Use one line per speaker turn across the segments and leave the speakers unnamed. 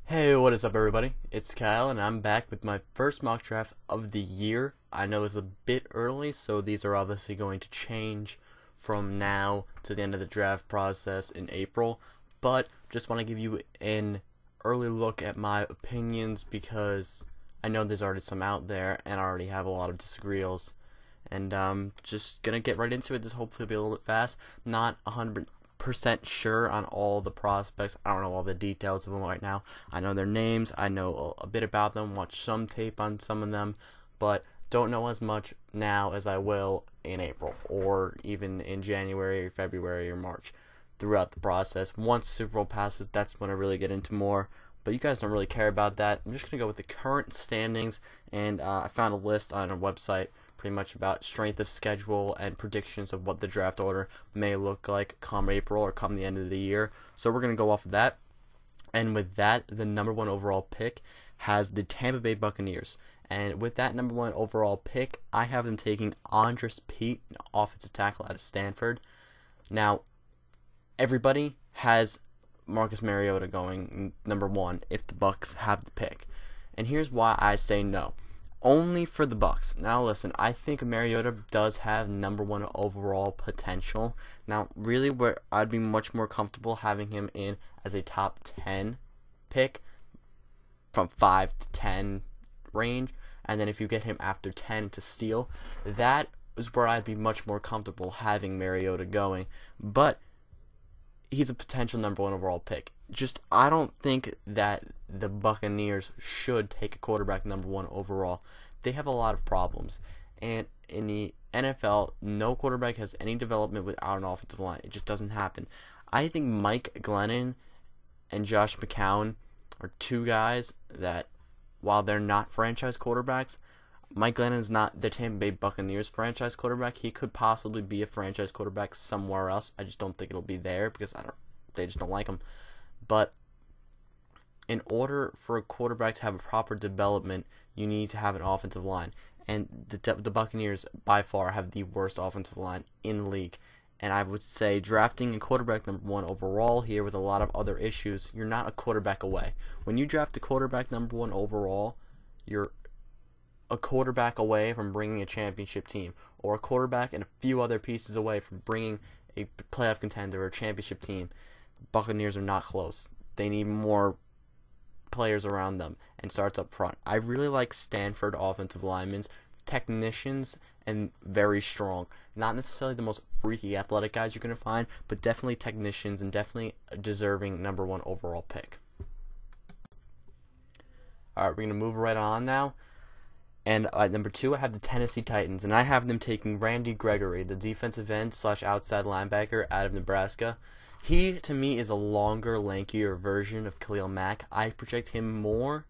Hey, what is up, everybody? It's Kyle, and I'm back with my first mock draft of the year. I know it's a bit early, so these are obviously going to change from now to the end of the draft process in April, but just want to give you an early look at my opinions because I know there's already some out there, and I already have a lot of disagreeals. And just gonna get right into it. This hopefully will be a little bit fast. Not 100% sure on all the prospects. I don't know all the details of them right now. I know their names. I know a bit about them. Watch some tape on some of them, but don't know as much now as I will in April or even in January or February or March. Throughout the process, once Super Bowl passes, that's when I really get into more. But you guys don't really care about that. I'm just gonna go with the current standings, and I found a list on a website pretty much about strength of schedule and predictions of what the draft order may look like come April or come the end of the year. So we're going to go off of that. And with that, the number one overall pick has the Tampa Bay Buccaneers. And with that number one overall pick, I have them taking Andres Pete, an offensive tackle out of Stanford. Now, everybody has Marcus Mariota going number one if the Bucs have the pick. And here's why I say no. Only for the Bucs. Now listen, I think Mariota does have number one overall potential. Now, really, where I'd be much more comfortable having him in as a top 10 pick from 5 to 10 range, and then if you get him after 10 to steal, that is where I'd be much more comfortable having Mariota going. But he's a potential number one overall pick. I don't think that the Buccaneers should take a quarterback number one overall. They have a lot of problems. And in the NFL, no quarterback has any development without an offensive line. It just doesn't happen. I think Mike Glennon and Josh McCown are two guys that, while they're not franchise quarterbacks, Mike Glennon's not the Tampa Bay Buccaneers franchise quarterback. He could possibly be a franchise quarterback somewhere else. I just don't think it'll be there because they just don't like him. But in order for a quarterback to have a proper development, you need to have an offensive line. And the Buccaneers, by far, have the worst offensive line in the league. And I would say drafting a quarterback number one overall here with a lot of other issues, you're not a quarterback away. When you draft a quarterback number one overall, you're a quarterback away from bringing a championship team, or a quarterback and a few other pieces away from bringing a playoff contender or a championship team. Buccaneers are not close. They need more players around them and starts up front. I really like Stanford offensive linemen, technicians, and very strong. Not necessarily the most freaky athletic guys you're going to find, but definitely technicians and definitely a deserving number one overall pick. Alright, we're going to move right on now. And at number two, I have the Tennessee Titans, and I have them taking Randy Gregory, the defensive end / outside linebacker out of Nebraska. He, to me, is a longer, lankier version of Khalil Mack. I project him more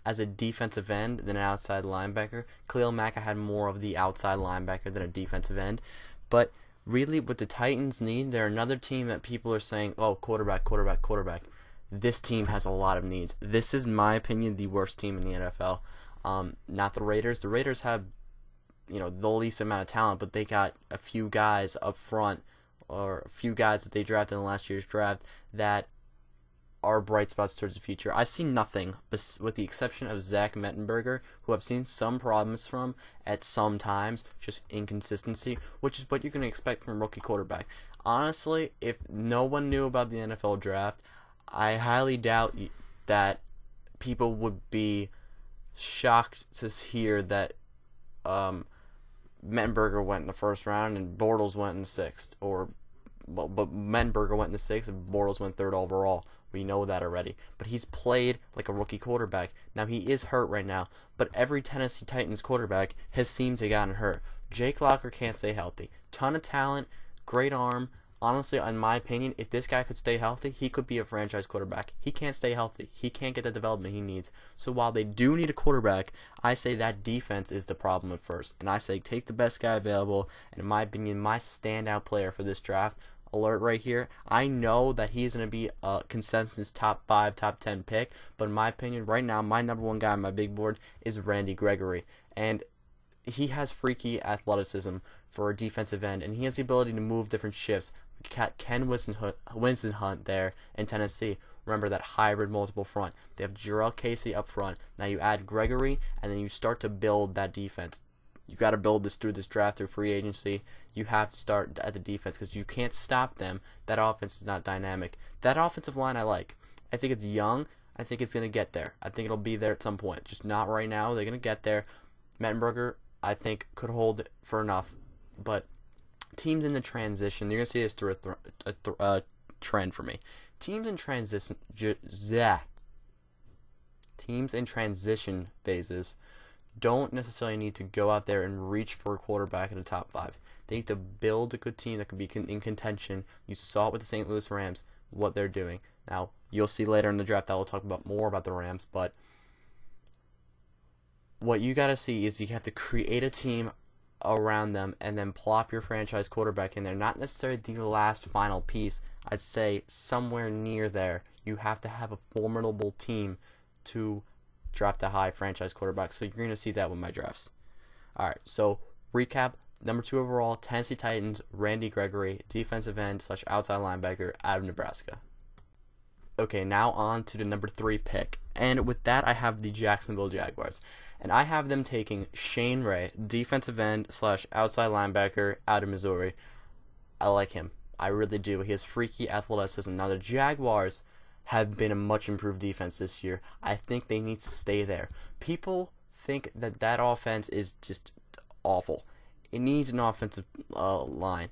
as a defensive end than an outside linebacker. Khalil Mack, I had more of the outside linebacker than a defensive end. But really, what the Titans need, they're another team that people are saying, oh, quarterback, quarterback, quarterback. This team has a lot of needs. This is, in my opinion, the worst team in the NFL. Not the Raiders. The Raiders have, the least amount of talent, but they got a few guys up front, or a few guys that they drafted in last year's draft that are bright spots towards the future. I see nothing, with the exception of Zach Mettenberger, who I've seen some problems from at some times, just inconsistency, which is what you're going to expect from a rookie quarterback. Honestly, if no one knew about the NFL draft, I highly doubt that people would be shocked to hear that Mettenberger went in the first round and Bortles went in the sixth, but Mettenberger went in the sixth and Bortles went third overall. We know that already. But he's played like a rookie quarterback. Now, he is hurt right now, but every Tennessee Titans quarterback has seemed to have gotten hurt. Jake Locker can't stay healthy. Ton of talent, great arm. Honestly, in my opinion, if this guy could stay healthy, he could be a franchise quarterback. He can't stay healthy. He can't get the development he needs. So while they do need a quarterback, I say that defense is the problem at first. And I say take the best guy available. And in my opinion, my standout player for this draft, alert right here, I know that he's going to be a consensus top 5, top 10 pick. But in my opinion, right now, my number one guy on my big board is Randy Gregory. And he has freaky athleticism for a defensive end, and he has the ability to move different shifts, Ken Winston Hunt there in Tennessee. Remember that hybrid multiple front. They have Jarrell Casey up front. Now you add Gregory, and then you start to build that defense. You got to build this through this draft, through free agency. You have to start at the defense because you can't stop them. That offense is not dynamic. That offensive line I like. I think it's young. I think it's going to get there. I think it'll be there at some point. Just not right now. They're going to get there. Mettenberger, I think, could hold it for enough. But teams in the transition, you're going to see this through a trend for me. Teams in transition phases don't necessarily need to go out there and reach for a quarterback in the top 5. They need to build a good team that can be in contention. You saw it with the St. Louis Rams, what they're doing. Now, you'll see later in the draft that we'll talk about more about the Rams, but what you got to see is you have to create a team around them and then plop your franchise quarterback in there. Not necessarily the last final piece. I'd say somewhere near there. You have to have a formidable team to draft a high franchise quarterback. So you're going to see that with my drafts. All right, so recap. Number 2 overall, Tennessee Titans, Randy Gregory, defensive end / outside linebacker out of Nebraska. Okay, now on to the number 3 pick. And with that, I have the Jacksonville Jaguars. And I have them taking Shane Ray, defensive end / outside linebacker out of Missouri. I like him. I really do. He has freaky athleticism. Now, the Jaguars have been a much improved defense this year. I think they need to stay there. People think that offense is just awful. It needs an offensive line.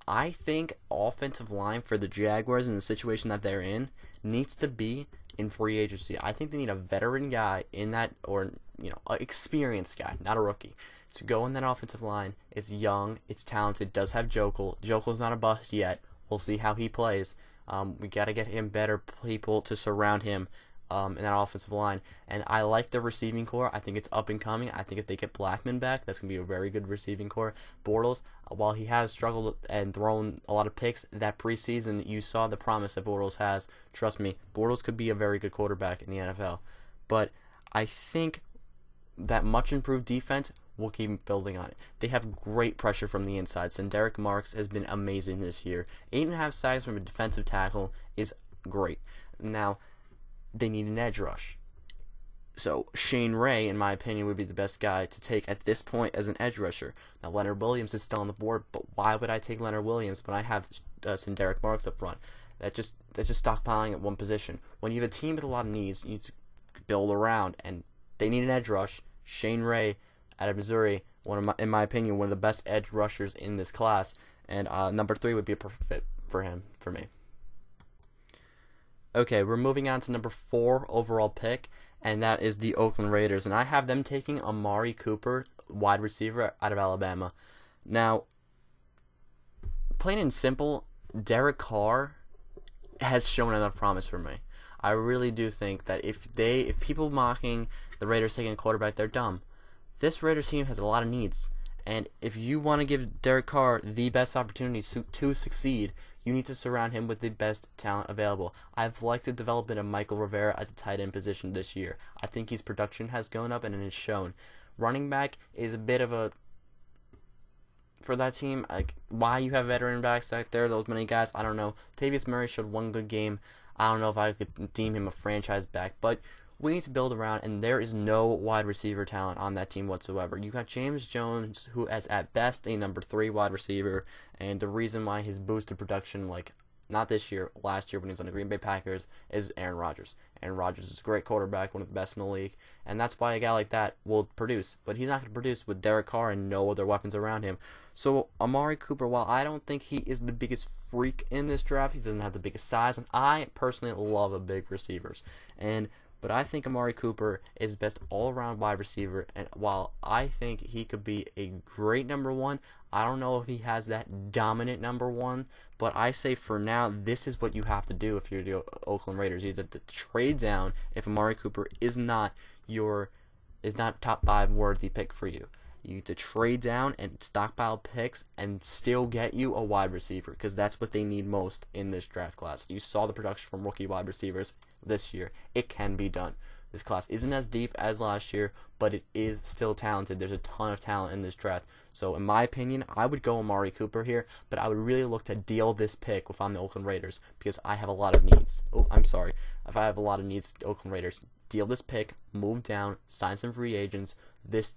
I think offensive line for the Jaguars in the situation that they're in needs to be in free agency. I think they need a veteran guy in that, or an experienced guy, not a rookie, to go in that offensive line. It's young, it's talented, does have Jokel. Jokel's not a bust yet. We'll see how he plays. We got to get him better people to surround him in that offensive line. And I like the receiving core. I think it's up and coming. I think if they get Blackman back, that's going to be a very good receiving core. Bortles, while he has struggled and thrown a lot of picks, that preseason you saw the promise that Bortles has. Trust me, Bortles could be a very good quarterback in the NFL. But I think that much improved defense will keep building on it. They have great pressure from the inside. Derek Marks has been amazing this year. 8.5 sacks from a defensive tackle is great. Now, they need an edge rush. So Shane Ray, in my opinion, would be the best guy to take at this point as an edge rusher. Now, Leonard Williams is still on the board, but why would I take Leonard Williams when I have Derek Marks up front? That's just stockpiling at one position. When you have a team with a lot of needs, you need to build around, and they need an edge rush. Shane Ray out of Missouri, in my opinion, one of the best edge rushers in this class, and number 3 would be a perfect fit for me. Okay, we're moving on to number 4 overall pick, and that is the Oakland Raiders, and I have them taking Amari Cooper, wide receiver out of Alabama. Now, plain and simple, Derek Carr has shown enough promise for me. I really do think that if people mocking the Raiders taking a quarterback, they're dumb. This Raiders team has a lot of needs, and if you want to give Derek Carr the best opportunity to succeed, you need to surround him with the best talent available. I've liked the development of Michael Rivera at the tight end position this year. I think his production has gone up and it is shown. Running back is a bit of a, for that team, like why you have veteran backs back there, those many guys, I don't know. Tavius Murray showed one good game. I don't know if I could deem him a franchise back, but we need to build around, and there is no wide receiver talent on that team whatsoever. You got James Jones, who is at best a number 3 wide receiver, and the reason why his boosted production, like not this year, last year when he was on the Green Bay Packers, is Aaron Rodgers. Aaron Rodgers is a great quarterback, one of the best in the league, and that's why a guy like that will produce. But he's not going to produce with Derek Carr and no other weapons around him. So Amari Cooper, while I don't think he is the biggest freak in this draft, he doesn't have the biggest size, and I personally love big receivers. But I think Amari Cooper is best all-around wide receiver, and while I think he could be a great number 1, I don't know if he has that dominant number 1, but I say for now, this is what you have to do if you're the Oakland Raiders. You have to trade down if Amari Cooper is not top 5 worthy pick for you. You need to trade down and stockpile picks and still get you a wide receiver, because that's what they need most in this draft class. You saw the production from rookie wide receivers this year. It can be done. This class isn't as deep as last year, but it is still talented. There's a ton of talent in this draft. So in my opinion, I would go Amari Cooper here, but I would really look to deal this pick if I'm the Oakland Raiders because I have a lot of needs. Oh, I'm sorry. If I have a lot of needs, Oakland Raiders, deal this pick, move down, sign some free agents. This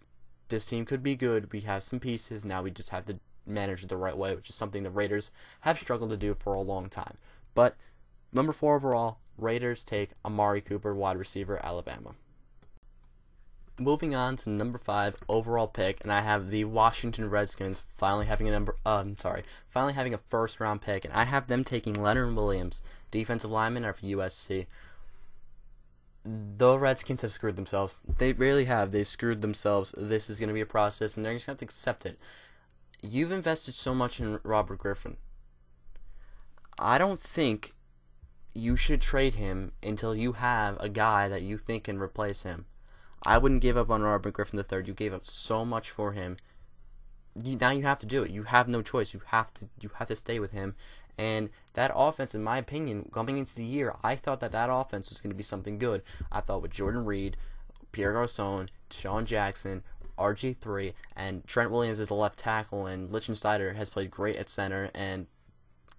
team could be good. We have some pieces. Now we just have to manage it the right way, which is something the Raiders have struggled to do for a long time. But number 4 overall, Raiders take Amari Cooper, wide receiver, Alabama. Moving on to number 5 overall pick, and I have the Washington Redskins finally having a first round pick, and I have them taking Leonard Williams, defensive lineman of USC. The Redskins have screwed themselves. They really have. They screwed themselves. This is going to be a process, and they're just going to have to accept it. You've invested so much in Robert Griffin. I don't think you should trade him until you have a guy that you think can replace him. I wouldn't give up on Robert Griffin III. You gave up so much for him. Now you have to do it. You have no choice. You have to stay with him. And that offense, in my opinion, coming into the year, I thought that offense was going to be something good. I thought with Jordan Reed, Pierre Garçon, Deshaun Jackson, RG3, and Trent Williams as a left tackle, and Lichtensteiner has played great at center, and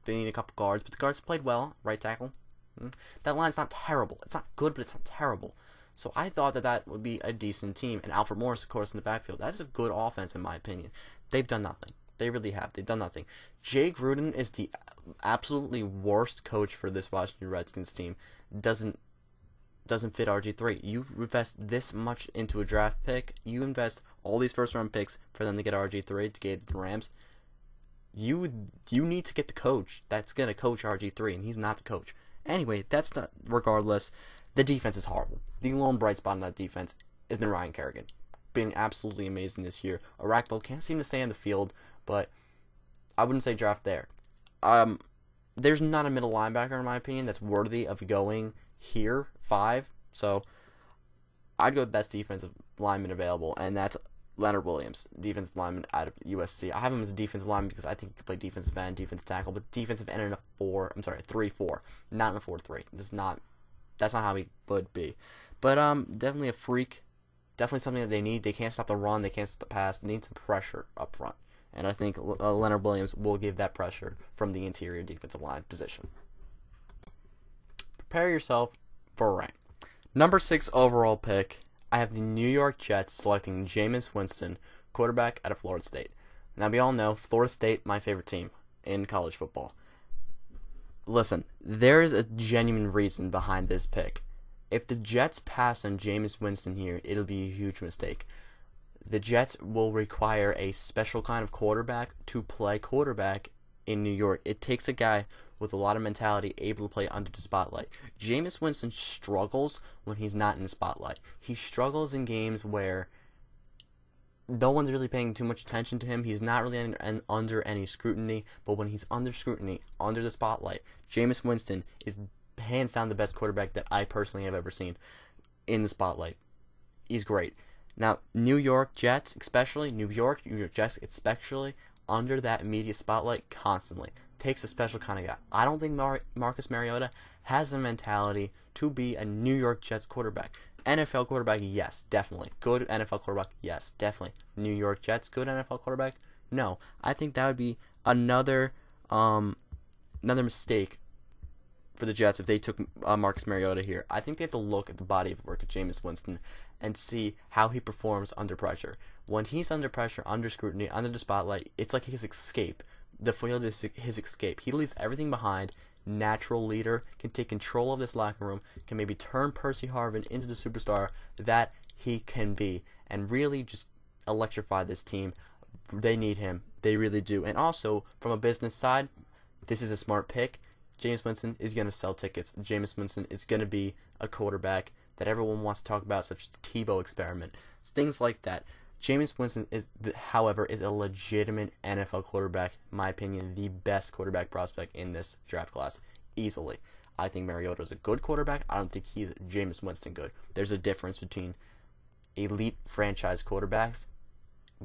they need a couple guards, but the guards played well, right tackle. That line's not terrible. It's not good, but it's not terrible. So I thought that would be a decent team. And Alfred Morris, of course, in the backfield. That is a good offense, in my opinion. They've done nothing. They really have. They've done nothing. Jay Gruden is the absolutely worst coach for this Washington Redskins team. Doesn't fit RG3. You invest this much into a draft pick. You invest all these first-round picks for them to get RG3 to get the Rams. You need to get the coach that's going to coach RG3, and he's not the coach. Anyway, that's not, regardless, the defense is horrible. The lone bright spot in that defense has been Ryan Kerrigan. Been absolutely amazing this year. Arakpo can't seem to stay on the field, but I wouldn't say draft there. There's not a middle linebacker, in my opinion, that's worthy of going here, 5. So I'd go with best defensive lineman available, and that's Leonard Williams, defensive lineman out of USC. I have him as a defensive lineman because I think he could play defensive end, defensive tackle, but defensive end in a 3-4, not in a 4-3. That's not how he would be. But definitely a freak. Definitely something that they need. They can't stop the run. They can't stop the pass. They need some pressure up front. And I think Leonard Williams will give that pressure from the interior defensive line position. Prepare yourself for a rank. Number 6 overall pick, I have the New York Jets selecting Jameis Winston, quarterback out of Florida State. Now, we all know Florida State, my favorite team in college football. Listen, there is a genuine reason behind this pick. If the Jets pass on Jameis Winston here, it'll be a huge mistake. The Jets will require a special kind of quarterback to play quarterback in New York. It takes a guy with a lot of mentality able to play under the spotlight. Jameis Winston struggles when he's not in the spotlight. He struggles in games where no one's really paying too much attention to him. He's not really under any scrutiny, but when he's under scrutiny, under the spotlight, Jameis Winston is hands down the best quarterback that I personally have ever seen in the spotlight. He's great. Now, New York Jets, especially, New York Jets, especially, under that media spotlight constantly. Takes a special kind of guy. I don't think Marcus Mariota has the mentality to be a New York Jets quarterback. NFL quarterback, yes, definitely. Good NFL quarterback, yes, definitely. New York Jets, good NFL quarterback? No. I think that would be another mistake for the Jets if they took Marcus Mariota here. I think they have to look at the body of work of Jameis Winston and see how he performs under pressure. When he's under pressure, under scrutiny, under the spotlight, it's like his escape. The field is his escape. He leaves everything behind. Natural leader, can take control of this locker room, can maybe turn Percy Harvin into the superstar that he can be, and really just electrify this team. They need him. They really do. And also, from a business side, this is a smart pick. Jameis Winston is going to sell tickets. Jameis Winston is going to be a quarterback that everyone wants to talk about, such as the Tebow experiment. Things like that. Jameis Winston, however, is a legitimate NFL quarterback. In my opinion, the best quarterback prospect in this draft class, easily. I think Mariota is a good quarterback. I don't think he's Jameis Winston good. There's a difference between elite franchise quarterbacks,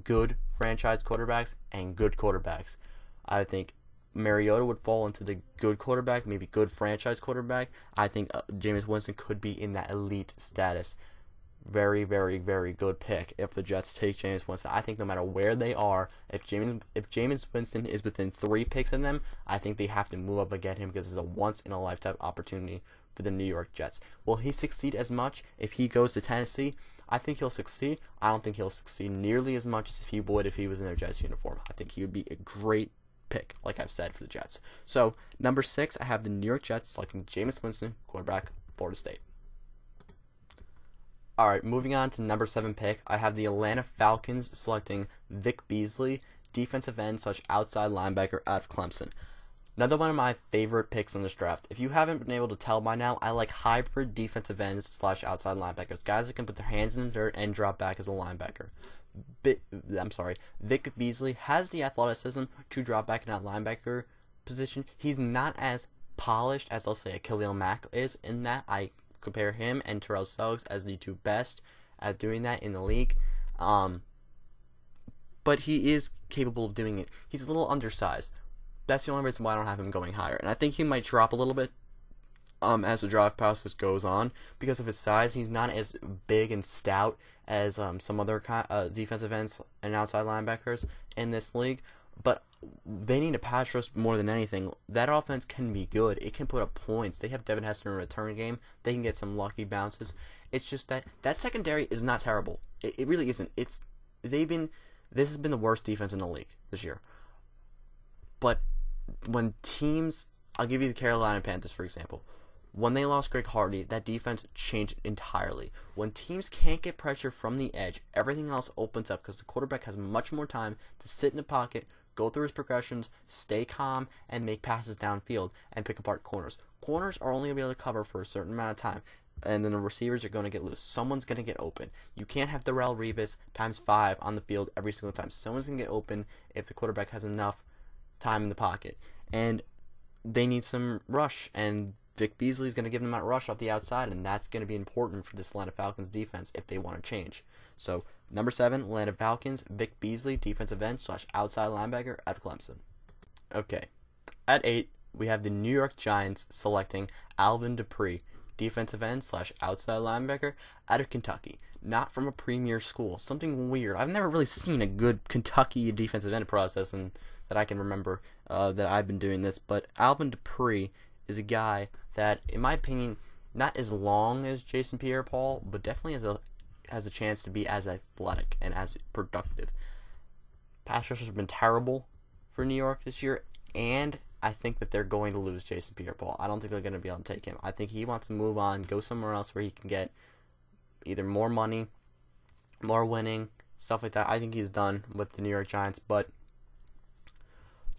good franchise quarterbacks, and good quarterbacks. I think Mariota would fall into the good quarterback, maybe good franchise quarterback. I think Jameis Winston could be in that elite status. very, very, very good pick if the Jets take Jameis Winston. I think no matter where they are, if Jameis Winston is within 3 picks of them, I think they have to move up and get him because it's a once-in-a-lifetime opportunity for the New York Jets. Will he succeed as much if he goes to Tennessee? I think he'll succeed. I don't think he'll succeed nearly as much as he would if he was in their Jets uniform. I think he would be a great pick, like I've said, for the Jets. So, number 6, I have the New York Jets selecting Jameis Winston, quarterback, Florida State. Alright, moving on to number 7 pick, I have the Atlanta Falcons selecting Vic Beasley, defensive end / outside linebacker out of Clemson. Another one of my favorite picks in this draft. If you haven't been able to tell by now, I like hybrid defensive ends / outside linebackers. Guys that can put their hands in the dirt and drop back as a linebacker. Vic Beasley has the athleticism to drop back in that linebacker position. He's not as polished as, let's say, a Khalil Mack is in that. I compare him and Terrell Suggs as the 2 best at doing that in the league. But he is capable of doing it. He's a little undersized. That's the only reason why I don't have him going higher. And I think he might drop a little bit as the draft process goes on because of his size. He's not as big and stout as some other defensive ends and outside linebackers in this league. But they need a pass rush more than anything. That offense can be good. It can put up points. They have Devin Hester in a return game. They can get some lucky bounces. It's just that secondary is not terrible. It really isn't. This has been the worst defense in the league this year. But when teams, I'll give you the Carolina Panthers, for example. When they lost Greg Hardy, that defense changed entirely. When teams can't get pressure from the edge, everything else opens up because the quarterback has much more time to sit in the pocket, go through his progressions, stay calm, and make passes downfield and pick apart corners. Corners are only going to be able to cover for a certain amount of time, and then the receivers are going to get loose. Someone's going to get open. You can't have Darrelle Revis times 5 on the field every single time. Someone's going to get open if the quarterback has enough time in the pocket. And they need some rush, and Vic Beasley is going to give them that rush off the outside, and that's going to be important for this Atlanta Falcons defense if they want to change. So, number 7, Atlanta Falcons, Vic Beasley, defensive end / outside linebacker out of Clemson. Okay, at 8, we have the New York Giants selecting Alvin Dupree, defensive end / outside linebacker out of Kentucky. Not from a premier school. Something weird. I've never really seen a good Kentucky defensive end process and that I can remember that I've been doing this. But Alvin Dupree is a guy that, in my opinion, not as long as Jason Pierre-Paul, but definitely has a chance to be as athletic and as productive. Pass rushers have been terrible for New York this year, and I think that they're going to lose Jason Pierre-Paul. I don't think they're going to be able to take him. I think he wants to move on, go somewhere else where he can get either more money, more winning, stuff like that. I think he's done with the New York Giants, but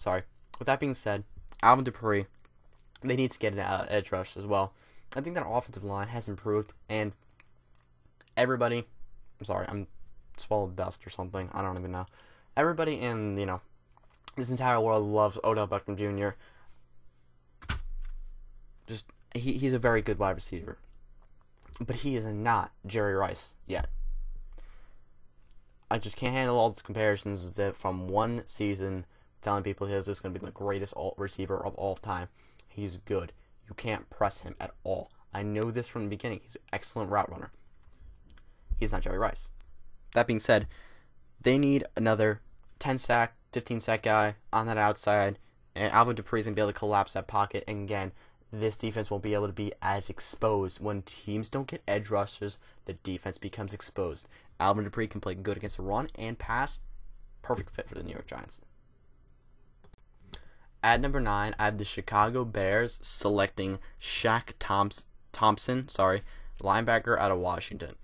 with that being said, Alvin Dupree, they need to get an edge rush as well. I think that offensive line has improved, and everybody, I'm swallowed dust or something, I don't even know. Everybody in, this entire world loves Odell Beckham Jr. He's a very good wide receiver. But he is not Jerry Rice yet. I just can't handle all these comparisons from one season telling people he's just going to be the greatest receiver of all time. He's good. You can't press him at all. I know this from the beginning. He's an excellent route runner. He's not Jerry Rice. That being said, they need another 10-sack, 15-sack guy on that outside, and Alvin Dupree is going to be able to collapse that pocket. And again, this defense won't be able to be as exposed. When teams don't get edge rushers, the defense becomes exposed. Alvin Dupree can play good against the run and pass. Perfect fit for the New York Giants. At number 9, I have the Chicago Bears selecting Shaq Thompson, linebacker out of Washington.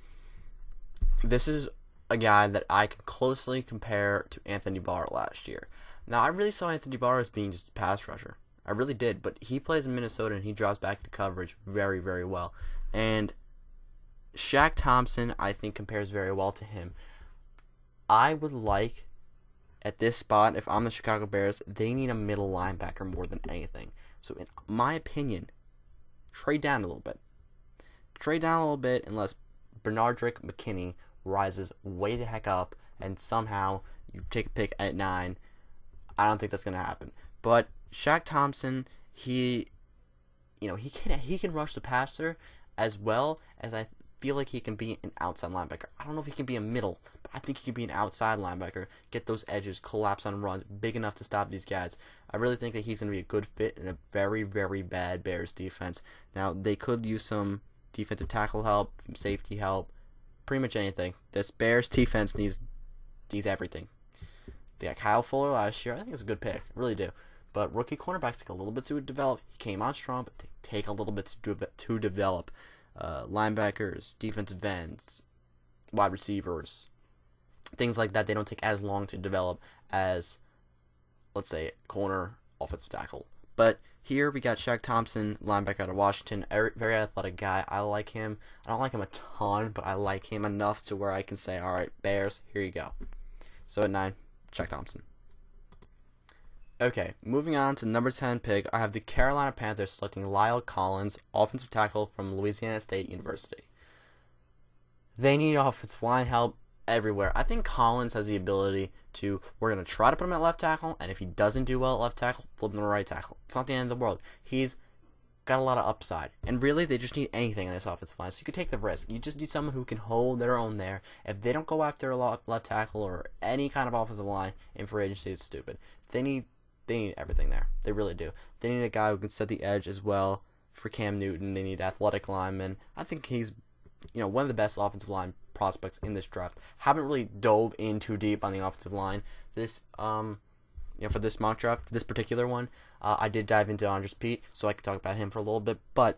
This is a guy that I can closely compare to Anthony Barr last year. Now, I really saw Anthony Barr as being just a pass rusher. I really did, but he plays in Minnesota and he drops back to coverage very, very well. And Shaq Thompson, I think, compares very well to him. I would like, at this spot, if I'm the Chicago Bears, they need a middle linebacker more than anything. So, in my opinion, trade down a little bit. Trade down a little bit unless Bernardrick McKinney rises way the heck up and somehow you take a pick at 9. I don't think that's going to happen. But Shaq Thompson, he can rush the passer as well as I feel like he can be an outside linebacker. I don't know if he can be a middle, but I think he can be an outside linebacker, get those edges, collapse on runs, big enough to stop these guys. I really think that he's going to be a good fit in a very, very bad Bears defense. Now, they could use some defensive tackle help, safety help, pretty much anything. This Bears defense needs everything. They got Kyle Fuller last year. I think it's a good pick. I really do. But rookie cornerbacks take a little bit to develop. He came on strong, but they take a little bit to develop. Linebackers, defensive ends, wide receivers, things like that, they don't take as long to develop as, let's say, corner, offensive tackle. But here we got Shaq Thompson, linebacker out of Washington, very athletic guy. I like him. I don't like him a ton, but I like him enough to where I can say, all right, Bears, here you go. So at 9, Shaq Thompson. Okay, moving on to number 10 pick, I have the Carolina Panthers selecting Lyle Collins, offensive tackle from Louisiana State University. They need offensive line help everywhere. I think Collins has the ability to, we're going to try to put him at left tackle, and if he doesn't do well at left tackle, flip him to right tackle. It's not the end of the world. He's got a lot of upside. And really, they just need anything in this offensive line. So you could take the risk. You just need someone who can hold their own there. If they don't go after a left tackle or any kind of offensive line in free agency, it's stupid. They need everything there. They really do. They need a guy who can set the edge as well for Cam Newton. They need athletic linemen. I think he's, one of the best offensive line prospects in this draft. Haven't really dove in too deep on the offensive line. This, for this mock draft, this particular one, I did dive into Andres Pete, so I could talk about him for a little bit. But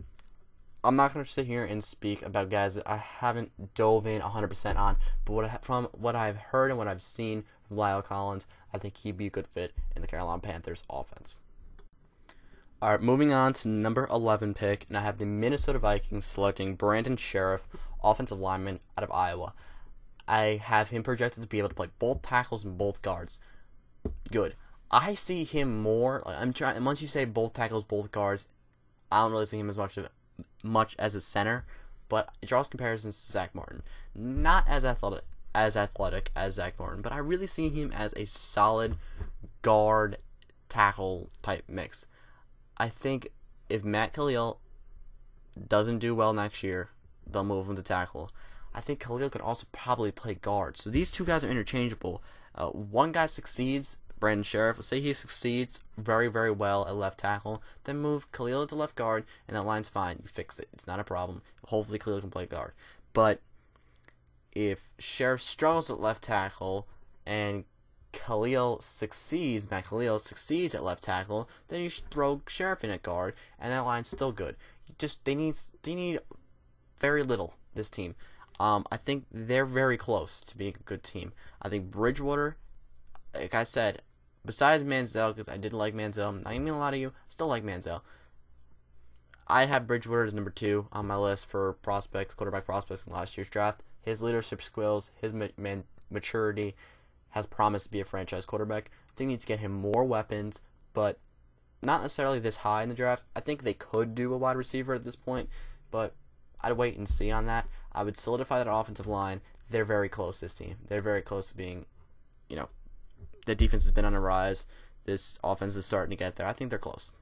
I'm not going to sit here and speak about guys that I haven't dove in 100% on. But from what I've heard and what I've seen from Lyle Collins, I think he'd be a good fit in the Carolina Panthers offense. All right, moving on to number 11 pick, and I have the Minnesota Vikings selecting Brandon Sheriff, offensive lineman out of Iowa. I have him projected to be able to play both tackles and both guards. Good. I see him more. Once you say both tackles, both guards, I don't really see him as much as a center, but it draws comparisons to Zach Martin. Not as athletic as Zach Martin, but I really see him as a solid guard tackle type mix. I think if Matt Khalil doesn't do well next year, they'll move him to tackle. I think Khalil could also probably play guard. So these two guys are interchangeable. One guy succeeds, Brandon Sheriff. Let's say he succeeds very, very well at left tackle. Then move Khalil to left guard, and that line's fine. You fix it. It's not a problem. Hopefully Khalil can play guard. But if Sheriff struggles at left tackle and Matt Khalil succeeds at left tackle, then you should throw Sheriff in at guard, and that line's still good. They need very little, this team. I think they're very close to being a good team. I think Bridgewater, like I said, besides Manziel, because I didn't like Manziel, I'm not even a lot of you, still like Manziel. I have Bridgewater as number 2 on my list for quarterback prospects in last year's draft. His leadership skills, his maturity has promised to be a franchise quarterback. I think they need to get him more weapons, but not necessarily this high in the draft. I think they could do a wide receiver at this point, but I'd wait and see on that. I would solidify that offensive line. They're very close, this team. They're very close to being, the defense has been on a rise. This offense is starting to get there. I think they're close.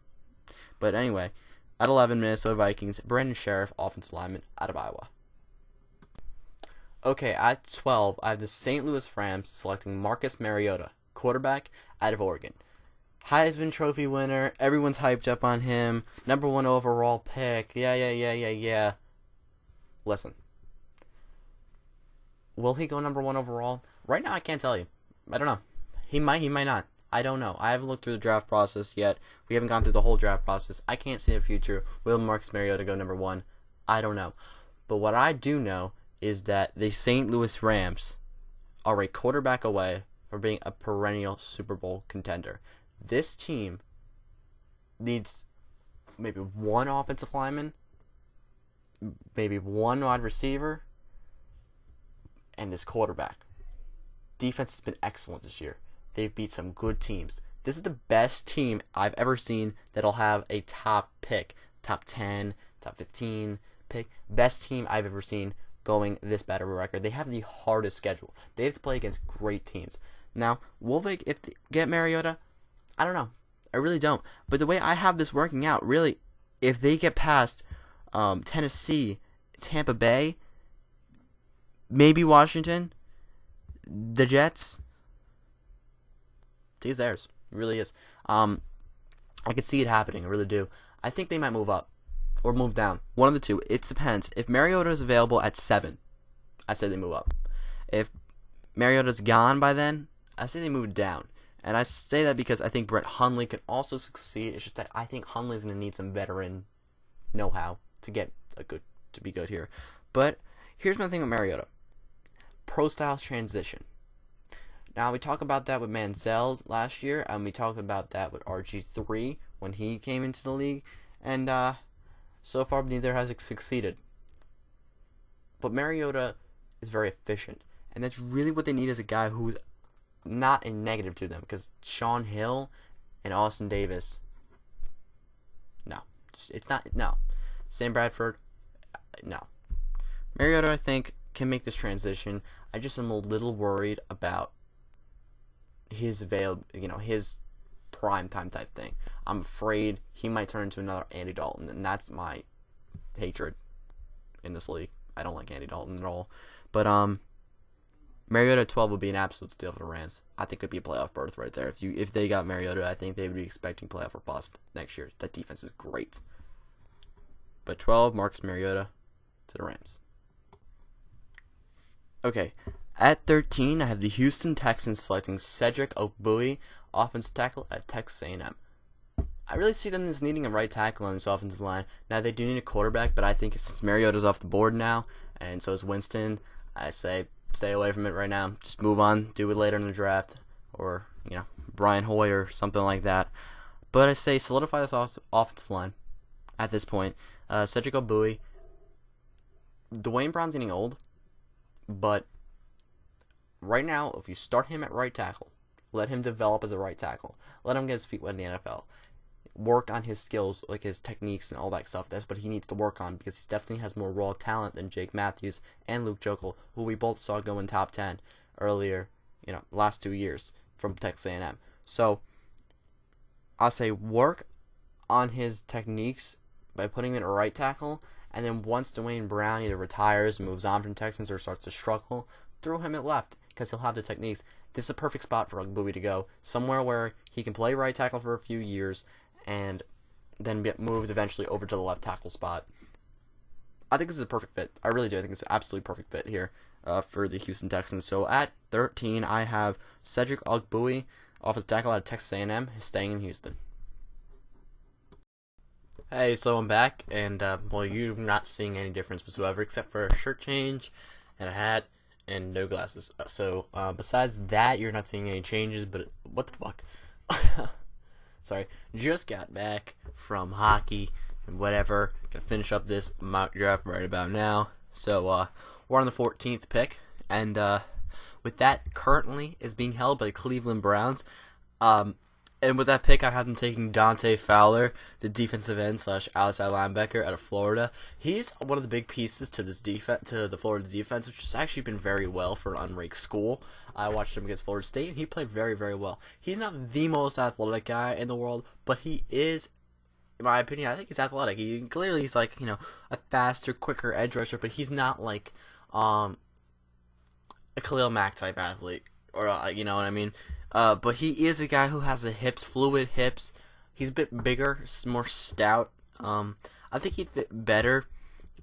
But anyway, at 11, Minnesota Vikings, Brandon Sheriff, offensive lineman out of Iowa. Okay, at 12, I have the St. Louis Rams selecting Marcus Mariota, quarterback out of Oregon. Heisman Trophy winner. Everyone's hyped up on him. Number 1 overall pick. Yeah. Listen. Will he go number 1 overall? Right now, I can't tell you. I don't know. He might not. I don't know. I haven't looked through the draft process yet. We haven't gone through the whole draft process. I can't see the future. Will Marcus Mariota go number 1? I don't know. But what I do know is that the St. Louis Rams are a quarterback away from being a perennial Super Bowl contender. This team needs maybe 1 offensive lineman, maybe 1 wide receiver, and this quarterback. Defense has been excellent this year. They've beat some good teams. This is the best team I've ever seen that'll have a top pick, top 10, top 15 pick. Best team I've ever seen going this bad of a record. They have the hardest schedule. They have to play against great teams. Now, will they get Mariota? I don't know. I really don't. But the way I have this working out, really, if they get past Tennessee, Tampa Bay, maybe Washington, the Jets. He's theirs. It really is. I could see it happening. I really do. I think they might move up or move down. One of the two. It depends. If Mariota is available at 7, I say they move up. If Mariota's gone by then, I say they move down. And I say that because I think Brett Hundley can also succeed. It's just that I think Hundley's going to need some veteran know-how to be good here. But here's my thing with Mariota. Pro-style transition. Now, we talk about that with Manziel last year, and we talked about that with RG3 when he came into the league, and so far neither has succeeded. But Mariota is very efficient, and that's really what they need is a guy who's not a negative to them, because Sean Hill and Austin Davis, no. It's not, no. Sam Bradford, no. Mariota, I think, can make this transition. I just am a little worried about his his prime time type thing. I'm afraid he might turn into another Andy Dalton, and that's my hatred in this league. I don't like Andy Dalton at all. But Mariota at 12 would be an absolute steal for the Rams. I think it'd be a playoff berth right there. If they got Mariota, I think they would be expecting playoff or bust next year. That defense is great. But 12, Marcus Mariota to the Rams. Okay. At 13, I have the Houston Texans selecting Cedric Ogbuehi, offensive tackle at Texas A&M. I really see them as needing a right tackle on this offensive line. Now, they do need a quarterback, but I think since Mariota's off the board now, and so is Winston, I say stay away from it right now. Just move on. Do it later in the draft. Or, Brian Hoyer or something like that. But I say solidify this offensive line at this point. Cedric Ogbuehi. Dwayne Brown's getting old, but right now, if you start him at right tackle, let him develop as a right tackle. Let him get his feet wet in the NFL. Work on his skills, like his techniques and all that stuff. That's what he needs to work on because he definitely has more raw talent than Jake Matthews and Luke Joeckel, who we both saw go in top 10 earlier, last 2 years from Texas A&M. So, I'll say work on his techniques by putting him at a right tackle, and then once Dwayne Brown either retires, moves on from Texans, or starts to struggle, throw him at left because he'll have the techniques. This is a perfect spot for Ogbuehi to go, somewhere where he can play right tackle for a few years and then get moved eventually over to the left tackle spot. I think this is a perfect fit. I really do. I think it's an absolutely perfect fit here for the Houston Texans. So at 13, I have Cedric Ogbuehi, offensive tackle out of Texas A&M, staying in Houston. Hey, so I'm back, and you're not seeing any difference whatsoever except for a shirt change and a hat and no glasses. So besides that, you're not seeing any changes, but what the fuck? Sorry, just got back from hockey and whatever. Gonna finish up this mock draft right about now. So we're on the 14th pick, and with that currently is being held by the Cleveland Browns. And with that pick, I have them taking Dante Fowler, the defensive end / outside linebacker out of Florida. He's one of the big pieces to this defense, to the Florida defense, which has actually been very well for an unranked school. I watched him against Florida State, and he played very, very well. He's not the most athletic guy in the world, but he is, in my opinion, I think he's athletic. He's like, a faster, quicker edge rusher, but he's not like a Khalil Mack type athlete, or you know what I mean. But he is a guy who has the fluid hips. He's a bit bigger, more stout. I think he'd fit better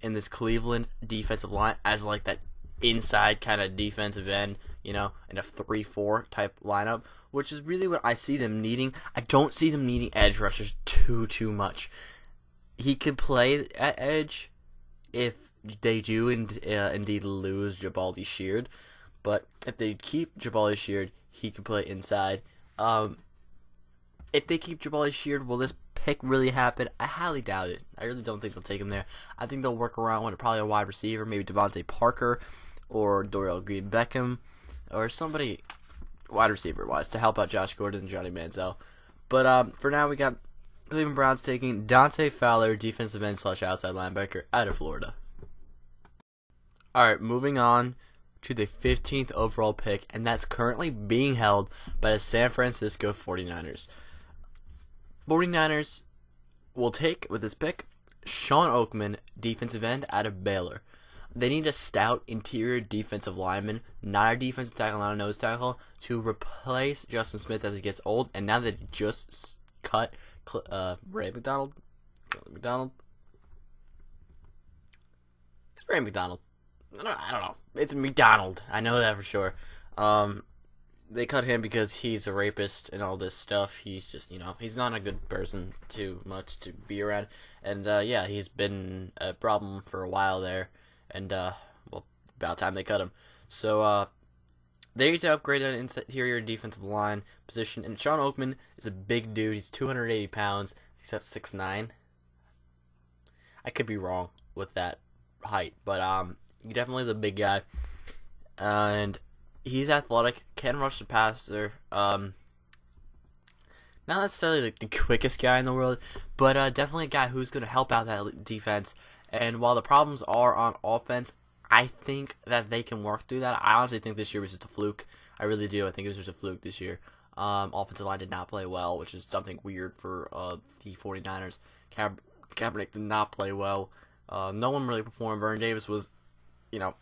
in this Cleveland defensive line as like that inside kind of defensive end, in a 3-4 type lineup, which is really what I see them needing. I don't see them needing edge rushers too much. He could play at edge if they do indeed lose Jabaldi Sheard, but if they keep Jabaldi Sheard, he can play inside. If they keep Jabaldi Sheard, will this pick really happen? I highly doubt it. I really don't think they'll take him there. I think they'll work around with probably a wide receiver, maybe Devontae Parker or Dorial Green-Beckham or somebody wide receiver-wise to help out Josh Gordon and Johnny Manziel. But for now, we got Cleveland Browns taking Dante Fowler, defensive end / outside linebacker out of Florida. Alright, moving on to the 15th overall pick, and that's currently being held by the San Francisco 49ers. 49ers will take, with this pick, Sean Oakman, defensive end out of Baylor. They need a stout interior defensive lineman, not a defensive tackle, not a nose tackle, to replace Justin Smith as he gets old. And now they just cut Ray McDonald. It's Ray McDonald. I don't know. It's McDonald. I know that for sure. They cut him because he's a rapist and all this stuff. He's just, he's not a good person too much to be around. And, yeah, he's been a problem for a while there. And, well, about time they cut him. So, they need to upgrade that interior defensive line position. And Sean Oakman is a big dude. He's 280 pounds. He's at 6'9". I could be wrong with that height. But, he definitely is a big guy. And he's athletic, can rush the passer. Not necessarily like the quickest guy in the world, but definitely a guy who's going to help out that defense. And while the problems are on offense, I think that they can work through that. I honestly think this year was just a fluke. I really do. I think it was just a fluke this year. Offensive line did not play well, which is something weird for the 49ers. Kaepernick did not play well. No one really performed. Vernon Davis was, he didn't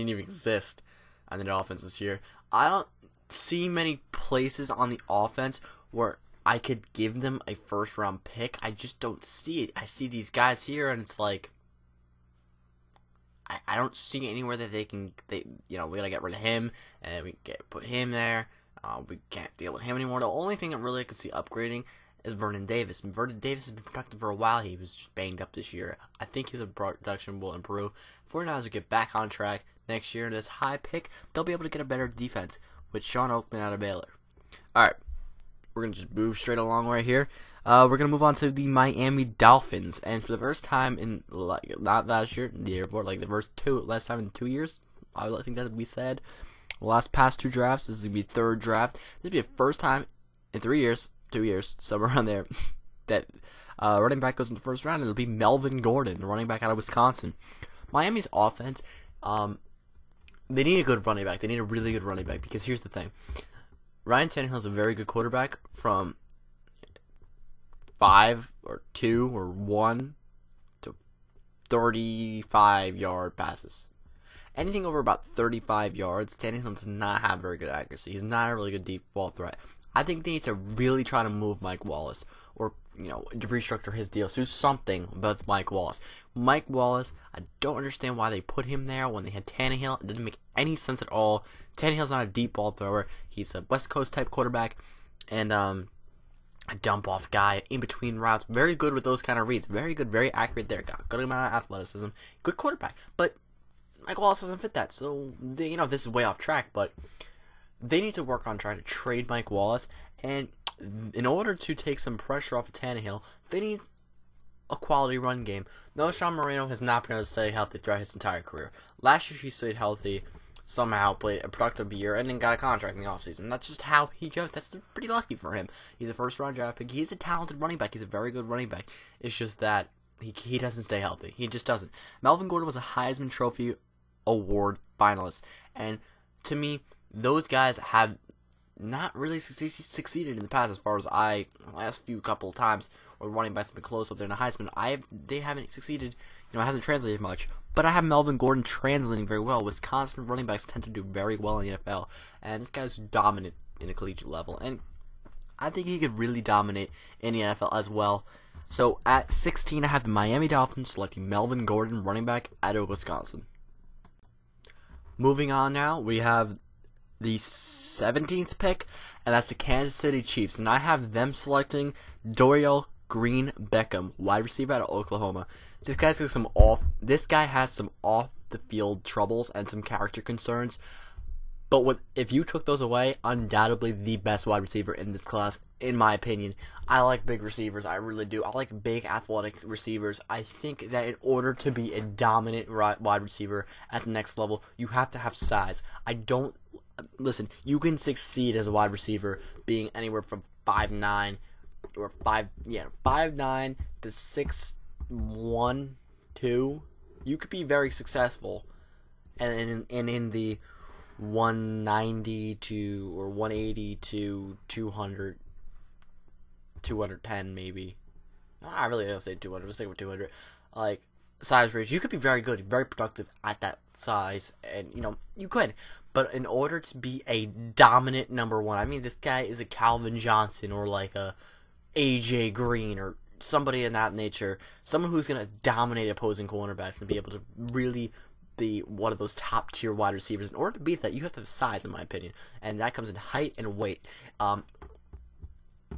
even exist on the offense this year. I don't see many places on the offense where I could give them a first-round pick. I just don't see it. I see these guys here, and it's like, I don't see anywhere that we gotta get rid of him, and we put him there. We can't deal with him anymore. The only thing that really I could see upgrading is Vernon Davis. And Vernon Davis has been productive for a while. He was just banged up this year. I think his production will improve. 49ers will get back on track next year. And this high pick, they'll be able to get a better defense with Sean Oakman out of Baylor. Alright, we're going to just move straight along right here. We're going to move on to the Miami Dolphins. And for the first time in, not last year, the year before, like last time in 2 years, I think that we said. The past two drafts, this is going to be third draft. This will be the first time in 3 years, 2 years, somewhere around there, that running back goes in the first round, and it'll be Melvin Gordon, running back out of Wisconsin. Miami's offense, they need a good running back. They need a really good running back, because here's the thing. Ryan Tannehill is a very good quarterback from 5 or 2 or 1 to 35-yard passes. Anything over about 35 yards, Tannehill does not have very good accuracy. He's not a really good deep ball threat. I think they need to really try to move Mike Wallace, or restructure his deal. So do something about Mike Wallace. Mike Wallace, I don't understand why they put him there when they had Tannehill. It doesn't make any sense at all. Tannehill's not a deep ball thrower. He's a West Coast type quarterback, and a dump off guy in between routes. Very good with those kind of reads. Very good, very accurate there. Got a good amount of athleticism. Good quarterback, but Mike Wallace doesn't fit that. So this is way off track, but they need to work on trying to trade Mike Wallace, and in order to take some pressure off of Tannehill, they need a quality run game. No, Sean Moreno has not been able to stay healthy throughout his entire career. Last year he stayed healthy, somehow played a productive year, and then got a contract in the offseason. That's just how he goes. That's pretty lucky for him. He's a first-round draft pick. He's a talented running back. He's a very good running back. It's just that he doesn't stay healthy. He just doesn't. Melvin Gordon was a Heisman Trophy Award finalist, and to me, those guys have not really succeeded in the past, as far as last few couple of times where running backs have been close up there in the Heisman. They haven't succeeded. It hasn't translated much. But I have Melvin Gordon translating very well. Wisconsin running backs tend to do very well in the NFL, and this guy's dominant in the collegiate level, and I think he could really dominate in the NFL as well. So at 16, I have the Miami Dolphins selecting Melvin Gordon, running back out of Wisconsin. Moving on now, we have the 17th pick, and that's the Kansas City Chiefs, and I have them selecting Dorial Green Beckham, wide receiver out of Oklahoma. This guy has some off the field troubles and some character concerns, but if you took those away, undoubtedly the best wide receiver in this class, in my opinion. I like big receivers, I really do. I like big athletic receivers. I think that in order to be a dominant wide receiver at the next level, you have to have size. Listen, you can succeed as a wide receiver being anywhere from 5'9" or 5'9" to 6'1", 2. You could be very successful, and in the 190 to or 180 to 200, 210 maybe. I really don't say 200. Let's stick with 200. Like size range, you could be very good, very productive at that size, and you could. But in order to be a dominant number one, I mean, this guy is a Calvin Johnson or like a AJ Green or somebody in that nature, someone who's gonna dominate opposing cornerbacks and be able to really be one of those top tier wide receivers. In order to beat that, you have to have size, in my opinion, and that comes in height and weight.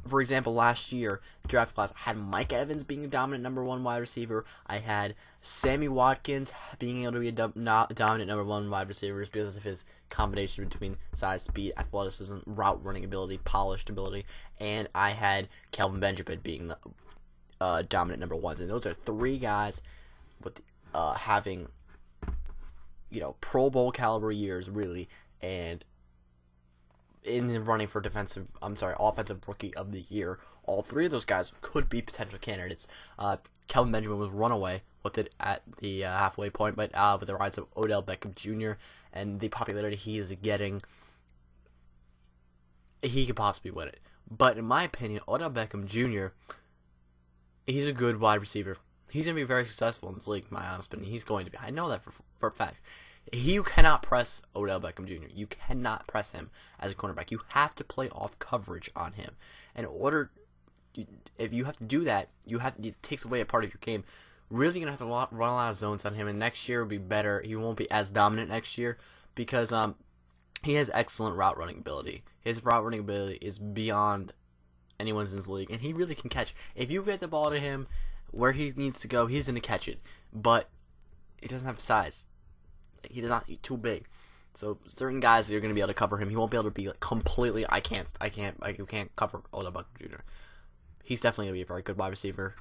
For example, last year, draft class, I had Mike Evans being a dominant number one wide receiver. I had Sammy Watkins being able to be a dominant number one wide receiver just because of his combination between size, speed, athleticism, route running ability, polished ability. And I had Kelvin Benjamin being the dominant number ones. And those are three guys with having, Pro Bowl caliber years, really, and in the running for offensive rookie of the year. All three of those guys could be potential candidates. Kelvin Benjamin was runaway with it at the halfway point, but with the rise of Odell Beckham Jr. and the popularity he is getting, he could possibly win it. But in my opinion, Odell Beckham Jr., he's a good wide receiver. He's going to be very successful in this league, in my honest opinion. He's going to be. I know that for a fact. You cannot press Odell Beckham Jr. You cannot press him as a cornerback. You have to play off coverage on him. And if you have to do that, it takes away a part of your game. Really going to have to run a lot of zones on him. And next year will be better. He won't be as dominant next year because he has excellent route running ability. His route running ability is beyond anyone's in this league. And he really can catch. If you get the ball to him where he needs to go, he's going to catch it. But he doesn't have size. He's too big. So certain guys are going to be able to cover him. He won't be able to be completely. You can't cover Odell Beckham Jr. He's definitely going to be a very good wide receiver.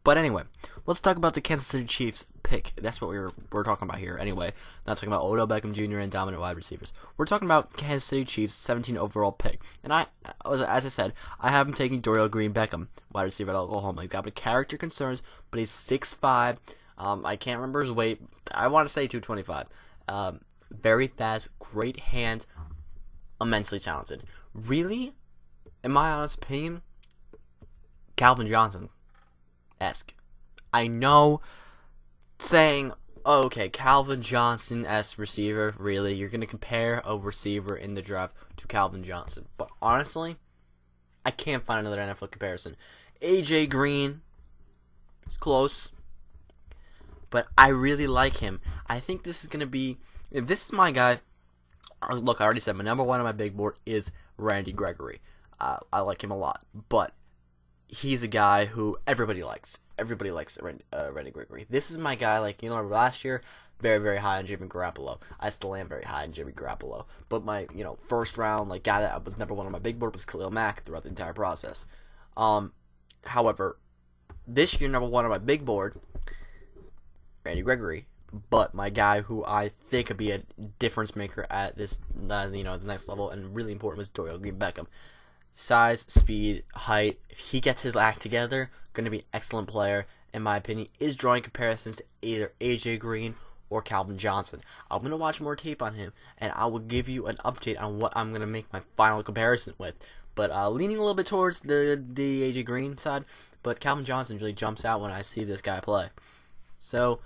But anyway, let's talk about the Kansas City Chiefs pick. That's what we're talking about here. Anyway, not talking about Odell Beckham Jr. and dominant wide receivers. We're talking about Kansas City Chiefs 17 overall pick. And as I said, I have him taking Dorial Green Beckham, wide receiver at Oklahoma. He's got character concerns, but he's 6'5". I can't remember his weight. I want to say 225. Very fast, great hands, immensely talented. Really, in my honest opinion, Calvin Johnson-esque. I know saying, okay, Calvin Johnson-esque receiver, really, you're going to compare a receiver in the draft to Calvin Johnson. But honestly, I can't find another NFL comparison. AJ Green, close. But I really like him. I think this is going to be... If this is my guy... Look, I already said my number one on my big board is Randy Gregory. I like him a lot. But he's a guy who everybody likes. Everybody likes Randy Gregory. This is my guy, last year, very, very high on Jimmy Garoppolo. I still am very high on Jimmy Garoppolo. But my, first round, guy that was number one on my big board was Khalil Mack throughout the entire process. However, this year, number one on my big board... Randy Gregory, but my guy who I think could be a difference maker at this, the next level and really important was Dorial Green Beckham. Size, speed, height. If he gets his act together, going to be an excellent player. In my opinion, is drawing comparisons to either AJ Green or Calvin Johnson. I'm going to watch more tape on him, and I will give you an update on what I'm going to make my final comparison with. But leaning a little bit towards the AJ Green side, but Calvin Johnson really jumps out when I see this guy play. So,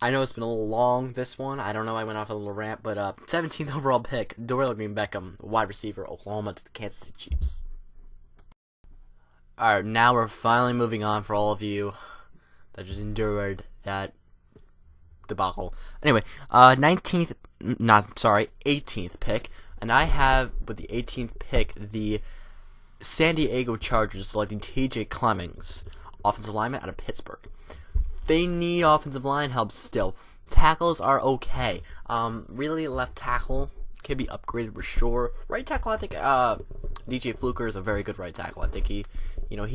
I know it's been a little long, this one. I don't know, I went off a little rant, but 17th overall pick, Dorial Green Beckham, wide receiver, Oklahoma to the Kansas City Chiefs. Alright, now we're finally moving on for all of you that just endured that debacle. Anyway, 18th pick, and I have, with the 18th pick, the San Diego Chargers selecting T.J. Clemmings, offensive lineman out of Pittsburgh. They need offensive line help still. Tackles are okay. Really, left tackle can be upgraded for sure. Right tackle, I think DJ Fluker is a very good right tackle. I think he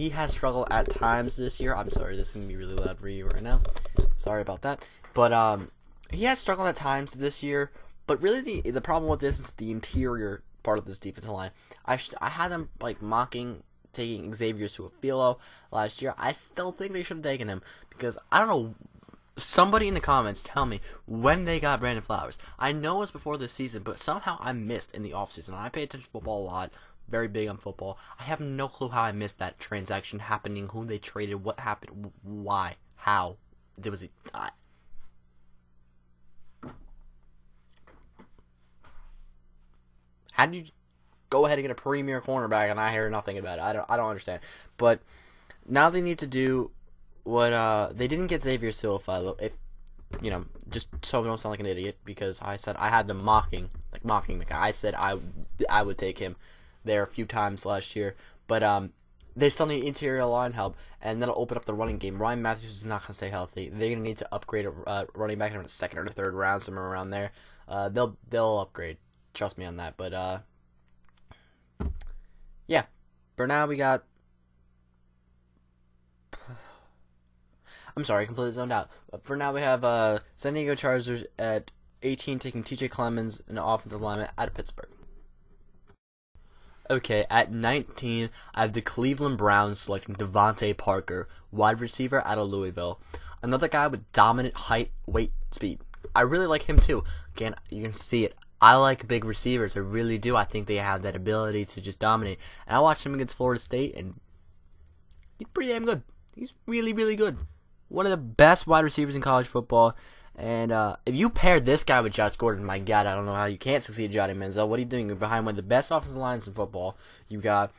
has struggled at times this year. I'm sorry, this is going to be really loud for you right now. Sorry about that. But he has struggled at times this year. But really, the problem with this is the interior part of this defensive line. I had them taking Xavier Su'a-Filo last year. I still think they should have taken him because I don't know. Somebody in the comments tell me when they got Brandon Flowers. I know it was before this season, but somehow I missed in the offseason. I pay attention to football a lot, very big on football. I have no clue how I missed that transaction happening, who they traded, what happened, why, how, was he? How did you go ahead and get a premier cornerback and I hear nothing about it? I don't understand. But now they need to do what they didn't get Xavier Silva. If just so I don't sound like an idiot, because I said I had them mocking me. I said I would take him there a few times last year, but they still need interior line help, and that'll open up the running game. Ryan Matthews is not going to stay healthy. They're going to need to upgrade a running back in the second or third round, somewhere around there. They'll upgrade. Trust me on that. But yeah, for now we got. I'm sorry, completely zoned out. For now we have San Diego Chargers at 18 taking TJ Clemens, an offensive lineman out of Pittsburgh. Okay, at 19, I have the Cleveland Browns selecting Devontae Parker, wide receiver out of Louisville. Another guy with dominant height, weight, speed. I really like him too. Again, you can see it. I like big receivers. I really do. I think they have that ability to just dominate. And I watched him against Florida State, and he's pretty damn good. He's really, really good. One of the best wide receivers in college football. And if you pair this guy with Josh Gordon, my God, I don't know how you can't succeed Johnny Manziel. What are you doing? You're behind one of the best offensive lines in football. You got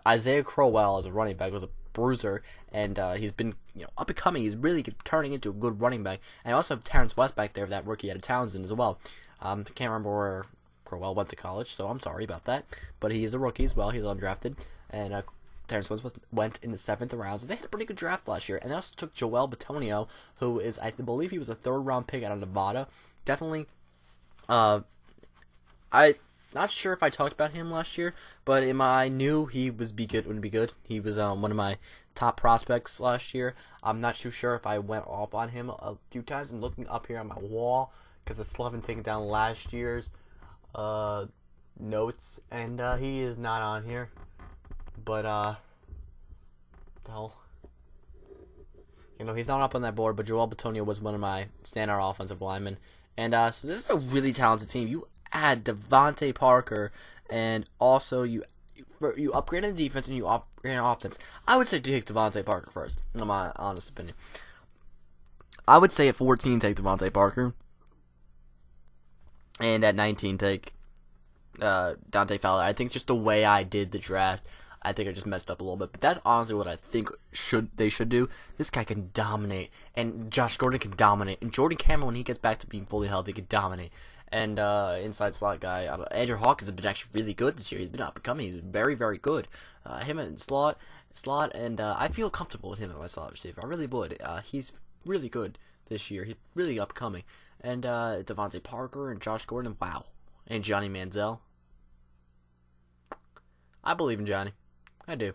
Isaiah Crowell as a running back, was a bruiser, and he's been up and coming. He's really turning into a good running back. And I also have Terrence West back there, that rookie out of Townsend as well. Can't remember where Crowell went to college, so I'm sorry about that. But he is a rookie as well. He's undrafted, and Terrence West went in the 7th round, so they had a pretty good draft last year. And they also took Joel Bitonio, who is, I believe he was a 3rd-round pick out of Nevada. Definitely, I'm not sure if I talked about him last year, but I knew he wouldn't be good. He was one of my top prospects last year. I'm not too sure if I went off on him a few times. I'm looking up here on my wall, because I still haven't taken down last year's notes, and he is not on here. But, hell, he's not up on that board, but Joel Bitonio was one of my standout offensive linemen. And, so this is a really talented team. You add Devontae Parker, and also you upgrade on defense and you upgrade on offense. I would say take Devontae Parker first, in my honest opinion. I would say at 14, take Devontae Parker. And at 19, take Dante Fowler. I think just the way I did the draft, I think I just messed up a little bit, but that's honestly what I think they should do. This guy can dominate, and Josh Gordon can dominate, and Jordan Cameron, when he gets back to being fully healthy, can dominate. And inside slot guy, Andrew Hawkins has been actually really good this year. He's been up and coming. He's very, very good. Him in slot, and I feel comfortable with him at my slot receiver. I really would. He's really good this year. He's really upcoming. And Devontae Parker and Josh Gordon, wow. And Johnny Manziel. I believe in Johnny. I do.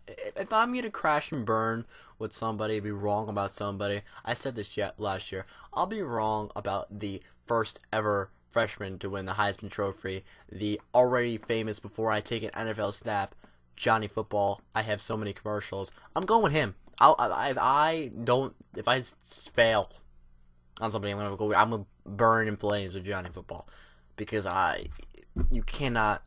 If I'm going to crash and burn with somebody, be wrong about somebody, I said this last year, I'll be wrong about the first ever freshman to win the Heisman Trophy, the already famous before I take an NFL snap, Johnny Football. I have so many commercials. I'm going with him. If I fail on somebody, I'm gonna burn in flames with Johnny Football, because you cannot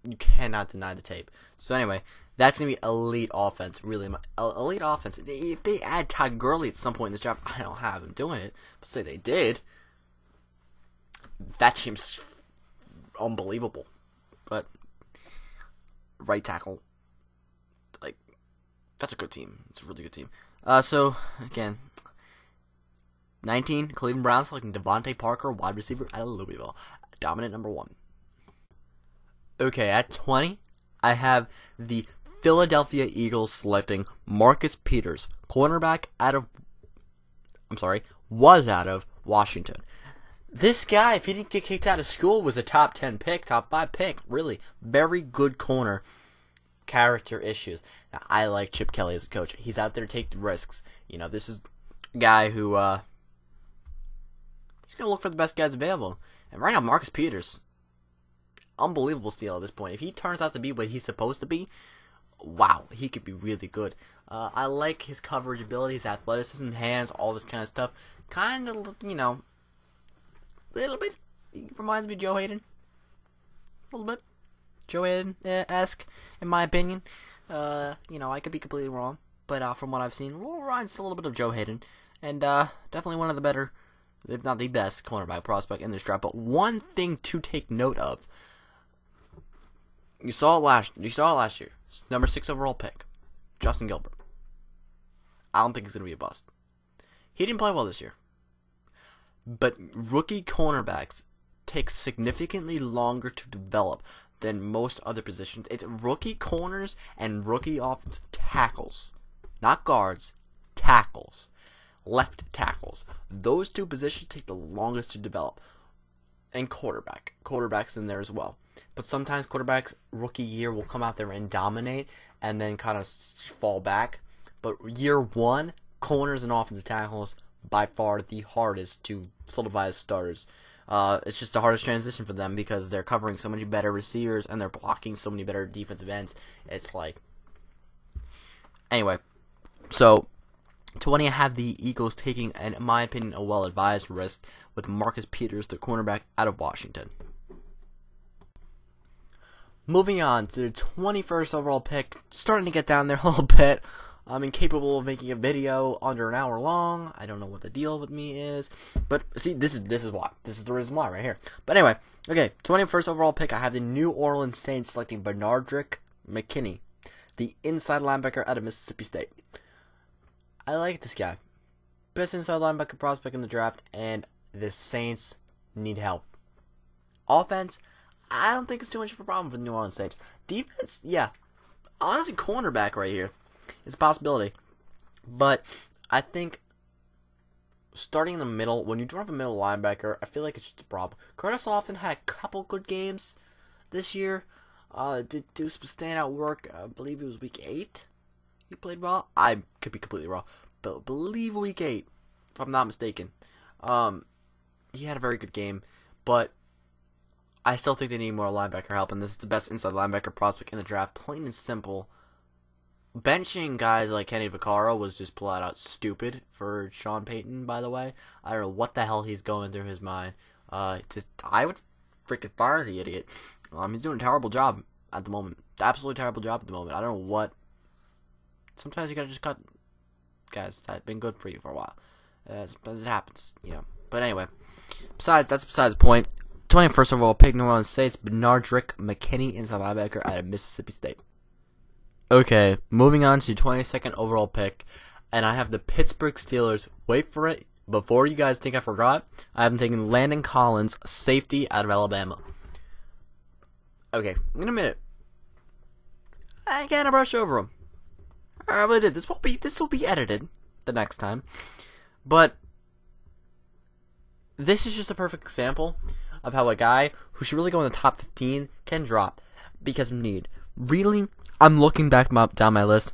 deny the tape. So anyway, that's gonna be elite offense, really elite offense. If they add Todd Gurley at some point in this draft, I don't have them doing it, but say they did, that seems unbelievable. But right tackle, that's a good team. It's a really good team. So again, 19, Cleveland Browns selecting Devontae Parker, wide receiver out of Louisville, dominant number 1. Okay, at 20, I have the Philadelphia Eagles selecting Marcus Peters, cornerback was out of Washington. This guy, if he didn't get kicked out of school, was a top 10 pick, top 5 pick. Really, very good corner. Character issues. Now, I like Chip Kelly as a coach. He's out there taking risks. This is a guy who he's gonna look for the best guys available. And right now, Marcus Peters, unbelievable steal at this point. If he turns out to be what he's supposed to be, wow, he could be really good. I like his coverage ability, his athleticism, hands, all this kind of stuff. Kind of, a little bit. He reminds me of Joe Hayden. A little bit. Joe Hayden-esque, in my opinion. I could be completely wrong, but from what I've seen, reminds a little bit of Joe Hayden. and definitely one of the better, if not the best, cornerback prospect in this draft. But one thing to take note of, you saw it last year. Number 6 overall pick, Justin Gilbert. I don't think he's gonna be a bust. He didn't play well this year, but rookie cornerbacks take significantly longer to develop than most other positions. It's rookie corners and rookie offensive tackles, not guards, tackles, left tackles. Those two positions take the longest to develop. And quarterbacks in there as well. But sometimes quarterbacks rookie year will come out there and dominate and then kind of fall back. But year one, corners and offensive tackles by far the hardest to solidify as starters. It's just the hardest transition for them because they're covering so many better receivers and they're blocking so many better defensive ends. It's like... Anyway, so 20, I have the Eagles taking, in my opinion, a well-advised risk with Marcus Peters, the cornerback out of Washington. Moving on to the 21st overall pick, starting to get down there a little bit. I'm incapable of making a video under an hour long. I don't know what the deal with me is. But, see, this is why. This is the reason why right here. But anyway, okay, 21st overall pick, I have the New Orleans Saints selecting Benardrick McKinney, the inside linebacker out of Mississippi State. I like this guy. Best inside linebacker prospect in the draft, and the Saints need help. Offense, I don't think it's too much of a problem for the New Orleans Saints. Defense, yeah. Honestly, cornerback right here is a possibility. But I think starting in the middle, when you drop a middle linebacker, I feel like it's just a problem. Curtis Lofton had a couple good games this year. Did do some standout work. I believe it was week 8. He played well. I could be completely wrong, but I believe week 8, if I'm not mistaken. He had a very good game, but I still think they need more linebacker help, and this is the best inside linebacker prospect in the draft, plain and simple. Benching guys like Kenny Vaccaro was just flat out stupid for Sean Payton, by the way. I don't know what the hell he's going through his mind. I would freaking fire the idiot. He's doing a terrible job at the moment. Absolutely terrible job at the moment. I don't know what. Sometimes you gotta just cut guys that have been good for you for a while. As it happens, you know. But anyway, that's besides the point. 21st overall pick, New Orleans Saints, Benardrick McKinney, inside linebacker out of Mississippi State. Okay, moving on to 22nd overall pick, and I have the Pittsburgh Steelers. Wait for it. Before you guys think I forgot, I have them taking Landon Collins, safety out of Alabama. Okay, in a minute. I gotta brush over him. I really did. This will be edited the next time. But this is just a perfect example of how a guy who should really go in the top 15 can drop because of need. Really, I'm looking back down my list.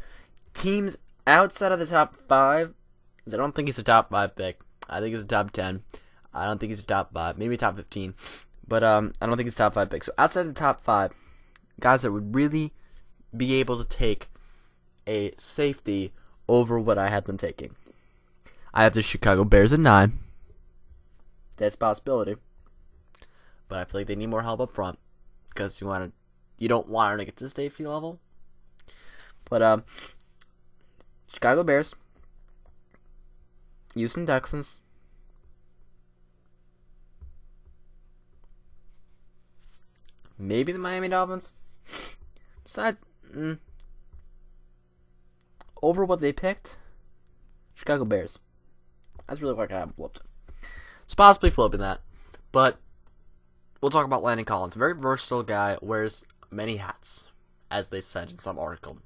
Teams outside of the top 5, I don't think he's a top 5 pick. I think he's a top 10. I don't think he's a top 5. Maybe top 15. But I don't think he's a top 5 pick. So outside of the top 5, guys that would really be able to take a safety over what I had them taking. I have the Chicago Bears at 9. That's a possibility. But I feel like they need more help up front. Because you don't want her to get to the safety level. But Chicago Bears, Houston Texans, maybe the Miami Dolphins. Besides, over what they picked, Chicago Bears. That's really what I have flipped. It's possibly flipping that. But we'll talk about Landon Collins. A very versatile guy, wears many hats, as they said in some article.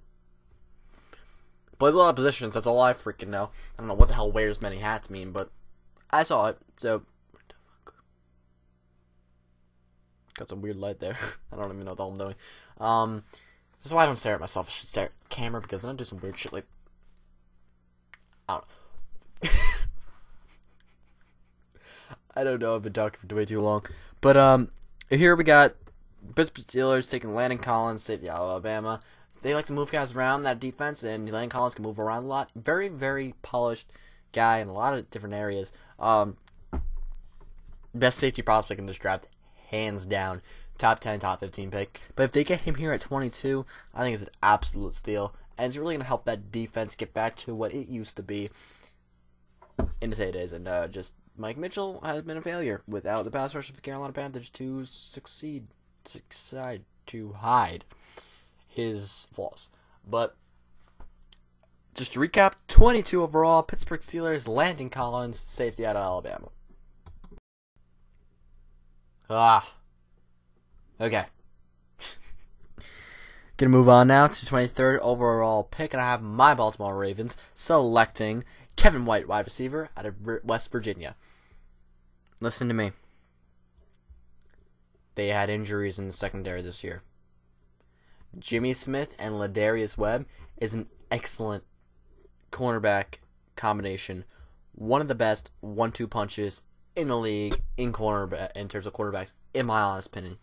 Plays a lot of positions, that's all I freaking know. I don't know what the hell wears many hats mean, but I saw it, so... What the fuck? Got some weird light there. I don't even know what the hell I'm doing. This is why I don't stare at myself. I should stare at the camera, because then I do some weird shit like... I don't know. I don't know, I've been talking for way too long. But, here we got Pittsburgh Steelers taking Landon Collins, safety Alabama. They like to move guys around that defense, and Landon Collins can move around a lot. Very, very polished guy in a lot of different areas. Best safety prospect in this draft, hands down. Top 10, top 15 pick. But if they get him here at 22, I think it's an absolute steal. And it's really going to help that defense get back to what it used to be. in his heydays, and just Mike Mitchell has been a failure without the pass rush of the Carolina Panthers to succeed to hide his flaws. But just to recap, 22 overall, Pittsburgh Steelers, Landon Collins, safety out of Alabama. Okay. Gonna move on now to 23rd overall pick, and I have my Baltimore Ravens selecting Kevin White, wide receiver out of West Virginia. Listen to me. They had injuries in the secondary this year. Jimmy Smith and Ladarius Webb is an excellent cornerback combination. One of the best 1-2 punches in the league in terms of quarterbacks, in my honest opinion.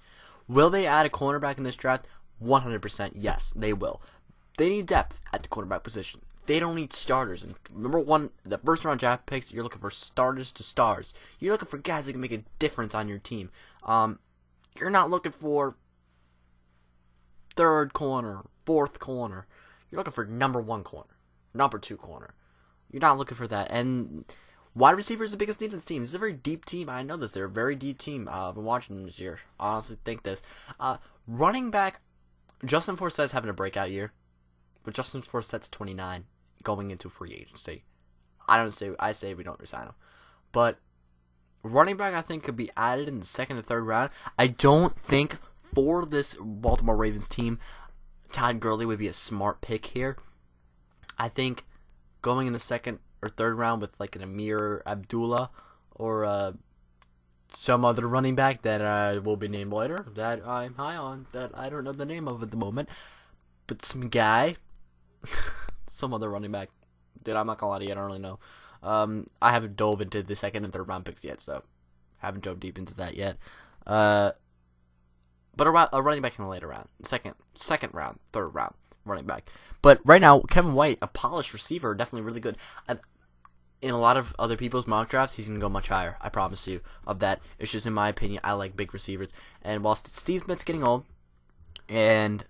Will they add a cornerback in this draft? 100% yes, they will. They need depth at the quarterback position. They don't need starters. And number one, the first round draft picks, you're looking for starters to stars. You're looking for guys that can make a difference on your team. You're not looking for third corner, fourth corner. You're looking for number one corner, number two corner. You're not looking for that. And wide receiver is the biggest need in this team. This is a very deep team. I know this. They're a very deep team. I've been watching them this year. I honestly think this. Running back, Justin Forsett's having a breakout year. But Justin Forsett's 29 going into free agency. I say we don't resign him. But running back, I think, could be added in the second or third round. I don't think for this Baltimore Ravens team, Todd Gurley would be a smart pick here. I think going in the second or third round with like an Amir Abdullah or some other running back that will be named later, that I'm high on, that I don't know the name of at the moment, but some guy, some other running back. Dude, I'm not gonna lie to you, I don't really know. I haven't dove into the second and third round picks yet, so haven't dove deep into that yet. But a running back in the later round, second round, third round running back. But right now, Kevin White, a polished receiver, definitely really good. And in a lot of other people's mock drafts, he's going to go much higher. I promise you of that. It's just in my opinion, I like big receivers. And while Steve Smith's getting old, and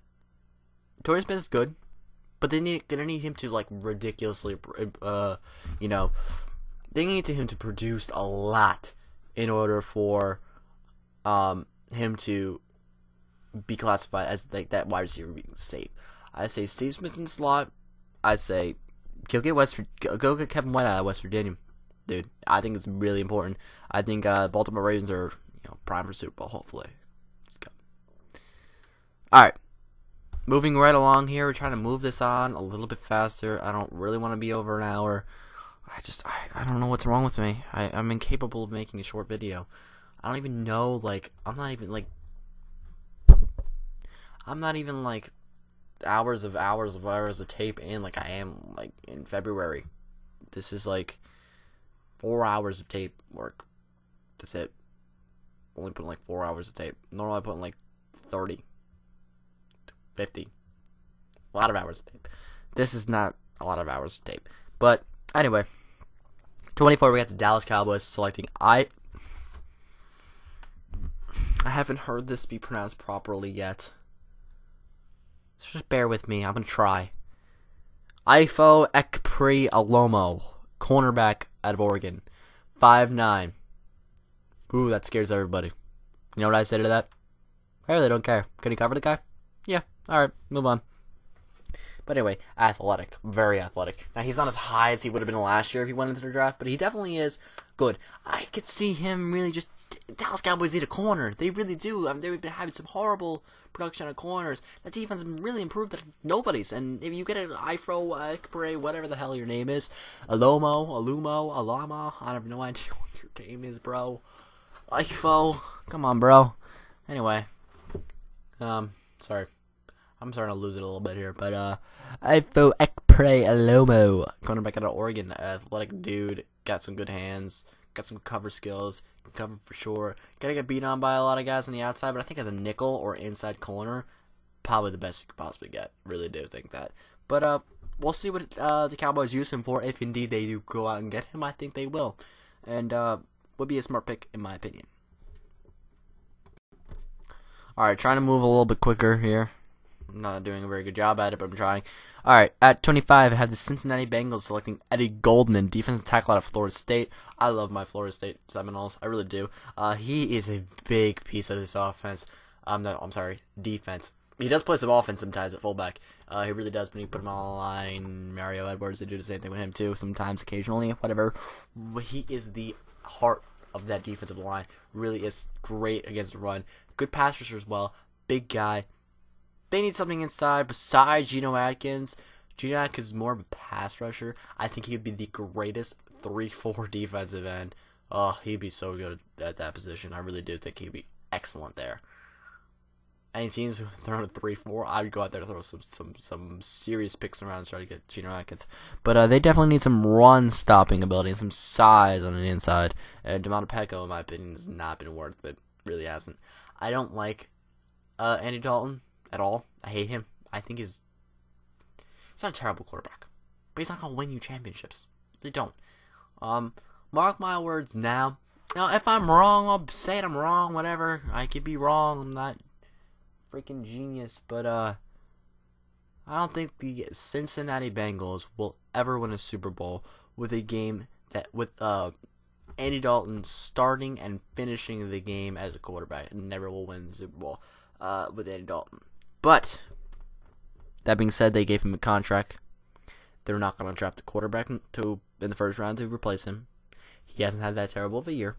Torrey Smith is good, but they're gonna need him to like ridiculously, they need him to produce a lot in order for him to be classified as like that wide receiver being safe. I say Steve Smith in the slot. I say go get Kevin White out of West Virginia, dude. I think it's really important. I think Baltimore Ravens are prime for Super Bowl. Hopefully, let's go. All right, moving right along here. We're trying to move this on a little bit faster. I don't really want to be over an hour. I don't know what's wrong with me. I'm incapable of making a short video. I don't even know. Like I'm not even hours of tape in like I am like in February. This is like 4 hours of tape work. That's it. Only putting like 4 hours of tape. Normally I put in like 30, 50. A lot of hours of tape. This is not a lot of hours of tape. But anyway, 24 we got the Dallas Cowboys selecting I haven't heard this be pronounced properly yet. So just bear with me. I'm going to try. Ifo Ekpre Alomo, cornerback out of Oregon. 5'9". Ooh, that scares everybody. You know what I say to that? I really don't care. Can he cover the guy? Yeah. Alright, move on. But anyway, athletic. Very athletic. Now, he's not as high as he would have been last year if he went into the draft, but he definitely is good. I could see him really just... Dallas Cowboys need a corner. They really do. I mean, they've been having some horrible production of corners. That defense has really improved at nobody's. And if you get an Ifro, Ekpre, whatever the hell your name is, Alama, I have no idea what your name is, bro. Ifo, come on, bro. Anyway, sorry. I'm starting to lose it a little bit here, but Ifo Ekpre Alomo, cornerback out of Oregon, athletic dude, got some good hands, got some cover skills, can cover for sure. Gotta get beat on by a lot of guys on the outside, but I think as a nickel or inside corner, probably the best you could possibly get. Really do think that. But we'll see what the Cowboys use him for. If indeed they do go out and get him, I think they will, and would be a smart pick in my opinion. All right, trying to move a little bit quicker here. I'm not doing a very good job at it, but I'm trying. Alright, at 25, I have the Cincinnati Bengals selecting Eddie Goldman, defensive tackle out of Florida State. I love my Florida State Seminoles. I really do. He is a big piece of this offense. No, I'm sorry, defense. He does play some offense sometimes at fullback. He really does when you put him on the line. Mario Edwards, they do the same thing with him too, sometimes, occasionally, whatever. He is the heart of that defensive line. Really is great against the run. Good pass rusher as well. Big guy. They need something inside besides Geno Atkins. Geno Atkins is more of a pass rusher. I think he would be the greatest 3-4 defensive end. Oh, he'd be so good at that position. I really do think he'd be excellent there. Any teams throwing a 3-4, I'd go out there to throw some serious picks around and try to get Geno Atkins. But they definitely need some run stopping ability and some size on the inside. And Devonta Pecco, in my opinion, has not been worth it. Really hasn't. I don't like Andy Dalton at all. I hate him. I think he's not a terrible quarterback, but he's not gonna win you championships. They don't. Mark my words now. Now, if I'm wrong, I'll say it. I'm wrong. Whatever. I could be wrong. I'm not freaking genius, but I don't think the Cincinnati Bengals will ever win a Super Bowl with a game that with Andy Dalton starting and finishing the game as a quarterback. Never will win the Super Bowl with Andy Dalton. But that being said, they gave him a contract. They're not going to draft a quarterback in the first round to replace him. He hasn't had that terrible of a year.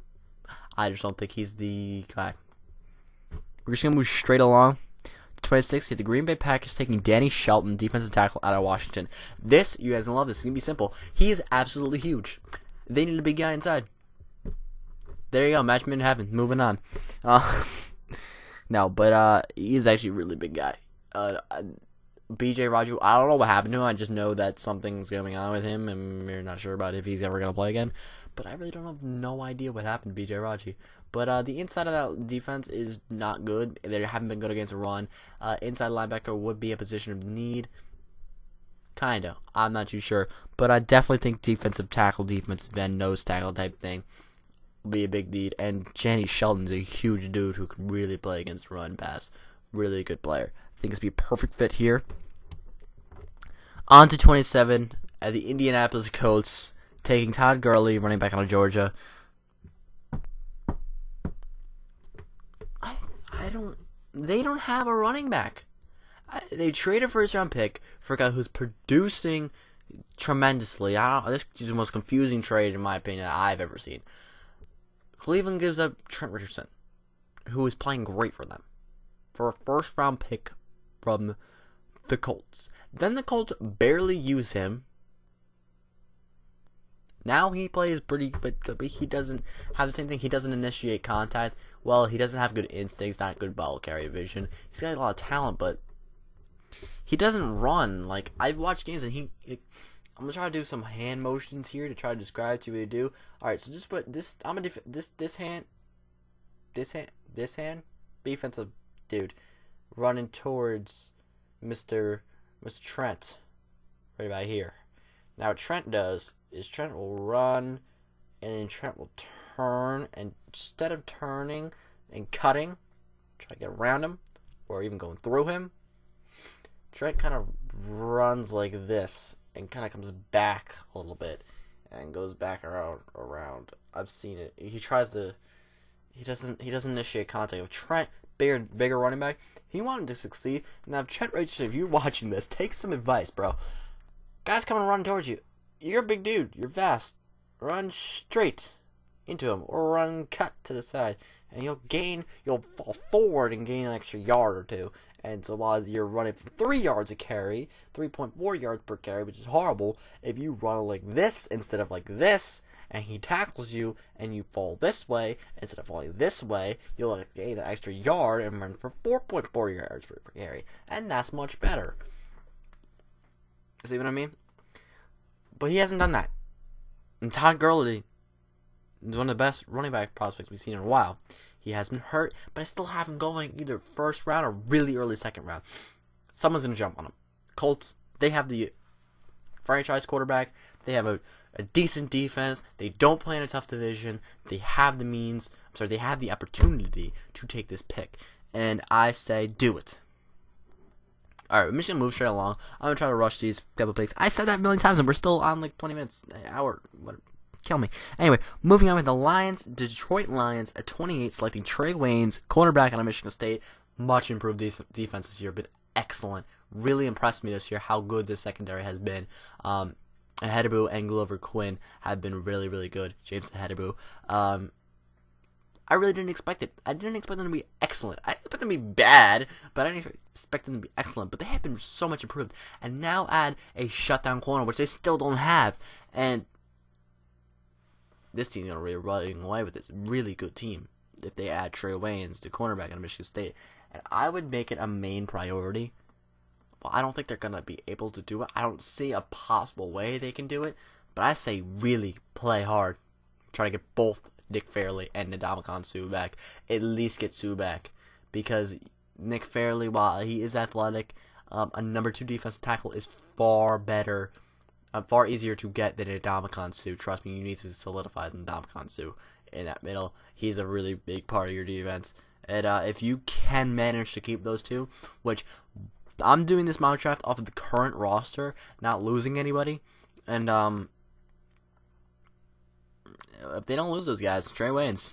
I just don't think he's the guy. We're just going to move straight along. 26, the Green Bay Packers taking Danny Shelton, defensive tackle out of Washington. This, you guys love this. It's going to be simple. He is absolutely huge. They need a big guy inside. There you go. Match made in heaven. Moving on. No, but he is actually a really big guy. BJ Raju, I don't know what happened to him. I just know that something's going on with him, and we're not sure about if he's ever going to play again. But I really don't have no idea what happened to BJ Raji. But the inside of that defense is not good. They haven't been good against a run. Inside linebacker would be a position of need. Kinda. I'm not too sure. But I definitely think defensive tackle, defensive end, nose tackle type thing will be a big need. And Danny Shelton's a huge dude who can really play against run pass. Really a good player. I think it's be a perfect fit here. On to 27 at the Indianapolis Colts, taking Todd Gurley, running back out of Georgia. They don't have a running back. They traded a first-round pick for a guy who's producing tremendously. This is the most confusing trade, in my opinion, that I've ever seen. Cleveland gives up Trent Richardson, who is playing great for them, for a first-round pick from the Colts. Then the Colts barely use him. Now he plays pretty good, but he doesn't have the same thing. He doesn't initiate contact. Well, he doesn't have good instincts, not good ball carrier vision. He's got a lot of talent, but he doesn't run. Like, I've watched games, and I'm gonna try to do some hand motions here to try to describe to you what to do. All right, so just put this. I'm gonna this hand, defensive dude, running towards Mr. Trent, right about here. Now, what Trent does is Trent will run, and then Trent will turn, and instead of turning and cutting, try to get around him, or even going through him, Trent kind of runs like this, and kind of comes back a little bit, and goes back around. I've seen it. He doesn't initiate contact. If Trent, bigger running back, he wanted to succeed. Now, if Trent Richardson, if you're watching this, take some advice, bro. Guy's coming running towards you. You're a big dude. You're fast. Run straight into him, or run cut to the side, and you'll fall forward and gain an extra yard or two. And so while you're running for 3 yards a carry, 3.4 yards per carry, which is horrible, if you run like this instead of like this, and he tackles you, and you fall this way instead of falling this way, you'll gain an extra yard and run for 4.4 yards per carry, and that's much better. See what I mean? But he hasn't done that. And Todd Gurley is one of the best running back prospects we've seen in a while. He has been hurt, but I still have him going either first round or really early second round. Someone's going to jump on him. Colts, they have the franchise quarterback. They have a decent defense. They don't play in a tough division. They have the means. They have the opportunity to take this pick. And I say do it. Alright, Michigan move straight along. I'm going to try to rush these couple picks. I said that a million times, and we're still on like 20 minutes, an hour. What? Kill me. Anyway, moving on with the Lions. Detroit Lions at 28, selecting Trey Waynes, cornerback out of Michigan State. Much improved defense this year, but excellent. Really impressed me this year how good this secondary has been. Hedaboo and Glover Quinn have been really, really good. James Hedaboo. I really didn't expect it. I didn't expect them to be excellent. I expect them to be bad, but I didn't expect them to be excellent. But they have been so much improved. And now add a shutdown corner, which they still don't have. And this team's going to be running away with this really good team if they add Trey Waynes, the cornerback out of Michigan State. And I would make it a main priority. Well, I don't think they're going to be able to do it. I don't see a possible way they can do it. But I say really play hard. Try to get both Nick Fairley and Ndamukong Suh back. At least get Suh back. Because Nick Fairley, while he is athletic, a number 2 defensive tackle is far better, far easier to get than Ndamukong Suh. Trust me, you need to solidify Ndamukong Suh in that middle. He's a really big part of your defense. And if you can manage to keep those two, which I'm doing this mock draft off of the current roster, not losing anybody. And if they don't lose those guys, Trey Waynes,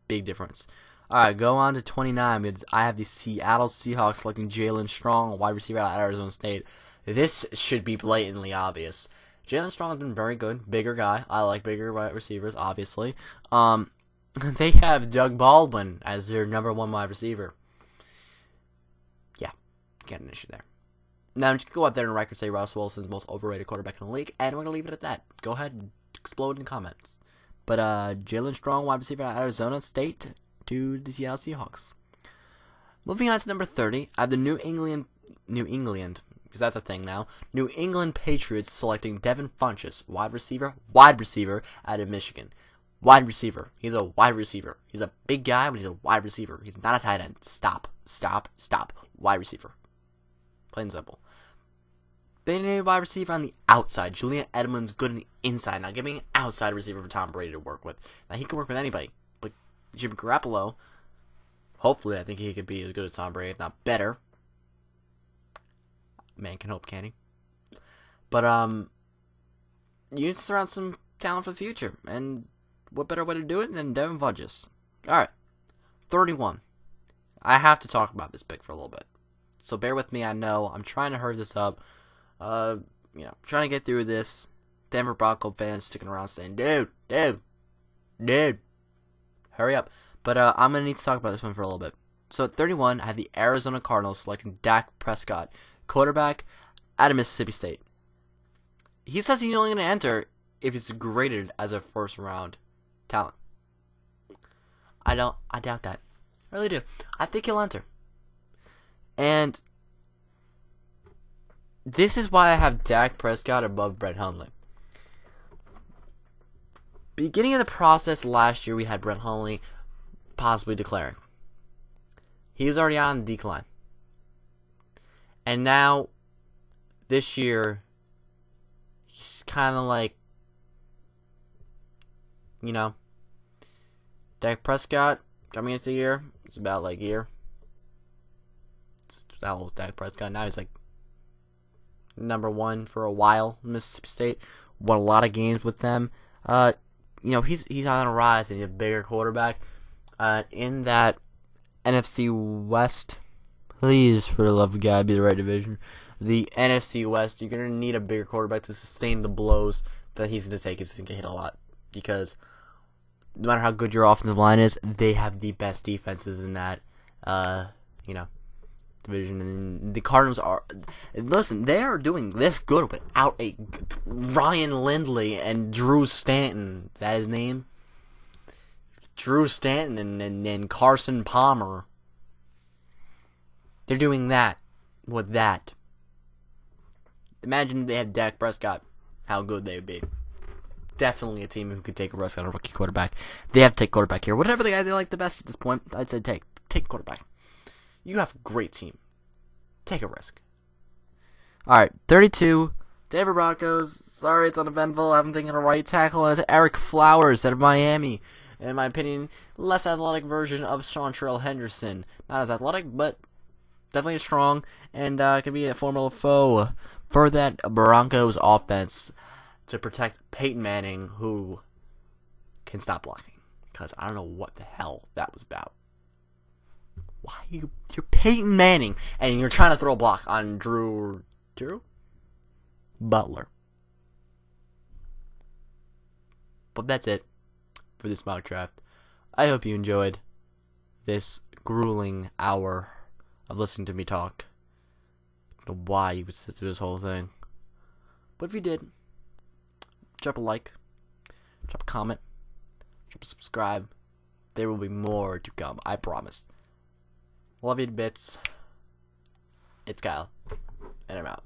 big difference. Alright, go on to 29. I have the Seattle Seahawks selecting Jalen Strong, wide receiver out of Arizona State. This should be blatantly obvious. Jalen Strong has been very good. Bigger guy. I like bigger wide receivers, obviously. They have Doug Baldwin as their number 1 wide receiver. Yeah, got an issue there. Now, I'm just going to go up there and record say Russell Wilson's the most overrated quarterback in the league, and we're going to leave it at that. Go ahead and explode in the comments. But Jalen Strong, wide receiver out of Arizona State, to the Seattle Seahawks. Moving on to number 30, I have the New England, because that's a thing now, New England Patriots selecting Devin Funchess, wide receiver out of Michigan. Wide receiver. He's a wide receiver. He's a big guy, but he's a wide receiver. He's not a tight end. Stop. Wide receiver. Plain and simple. They need a wide receiver on the outside. Julian Edelman's good on the inside. Now give me an outside receiver for Tom Brady to work with. Now he can work with anybody. But Jimmy Garoppolo, hopefully I think he could be as good as Tom Brady, if not better. Man can hope, can he? But you need to surround some talent for the future. And what better way to do it than Devin Funchess? Alright. 31. I have to talk about this pick for a little bit. So bear with me, I know. I'm trying to hurry this up. Trying to get through this. Denver Bronco fans sticking around saying, dude, hurry up. But I'm going to need to talk about this one for a little bit. So at 31, I have the Arizona Cardinals selecting Dak Prescott, quarterback out of Mississippi State. He says he's only going to enter if he's graded as a first-round talent. I doubt that. I really do. I think he'll enter. And this is why I have Dak Prescott above Brett Hundley. Beginning of the process last year, we had Brett Hundley possibly declaring. He was already on the decline. And now, this year, he's kind of like, Dak Prescott coming into the year, it's about like a year. That old Dak Prescott. Now he's like number 1 for a while in Mississippi State. Won a lot of games with them. He's on a rise and he's a bigger quarterback. In that NFC West, please, for the love of God, be the right division. The NFC West, you're going to need a bigger quarterback to sustain the blows that he's going to take. He's going to get hit a lot. Because no matter how good your offensive line is, they have the best defenses in that, division. And the Cardinals they are doing this good without a Ryan Lindley and Drew Stanton. Is that his name? Drew Stanton and Carson Palmer. They're doing that with that. Imagine they had Dak Prescott. How good they would be. Definitely a team who could take a risk on a rookie quarterback. They have to take quarterback here. Whatever the guy they like the best at this point, I'd say take quarterback. You have a great team. Take a risk. Alright, 32. Denver Broncos. Sorry, it's uneventful. I'm thinking a right tackle as Eric Flowers out of Miami. In my opinion, less athletic version of Sean Henderson. Not as athletic, but definitely strong and could be a formidable foe for that Broncos offense to protect Peyton Manning, who can stop blocking. Because I don't know what the hell that was about. Why you're Peyton Manning and you're trying to throw a block on Drew Butler. But that's it for this mock draft. I hope you enjoyed this grueling hour of listening to me talk. I don't know why you would sit through this whole thing. But if you did, drop a like, drop a comment, drop a subscribe. There will be more to come, I promise. Love you to bits. It's Kyle, and I'm out.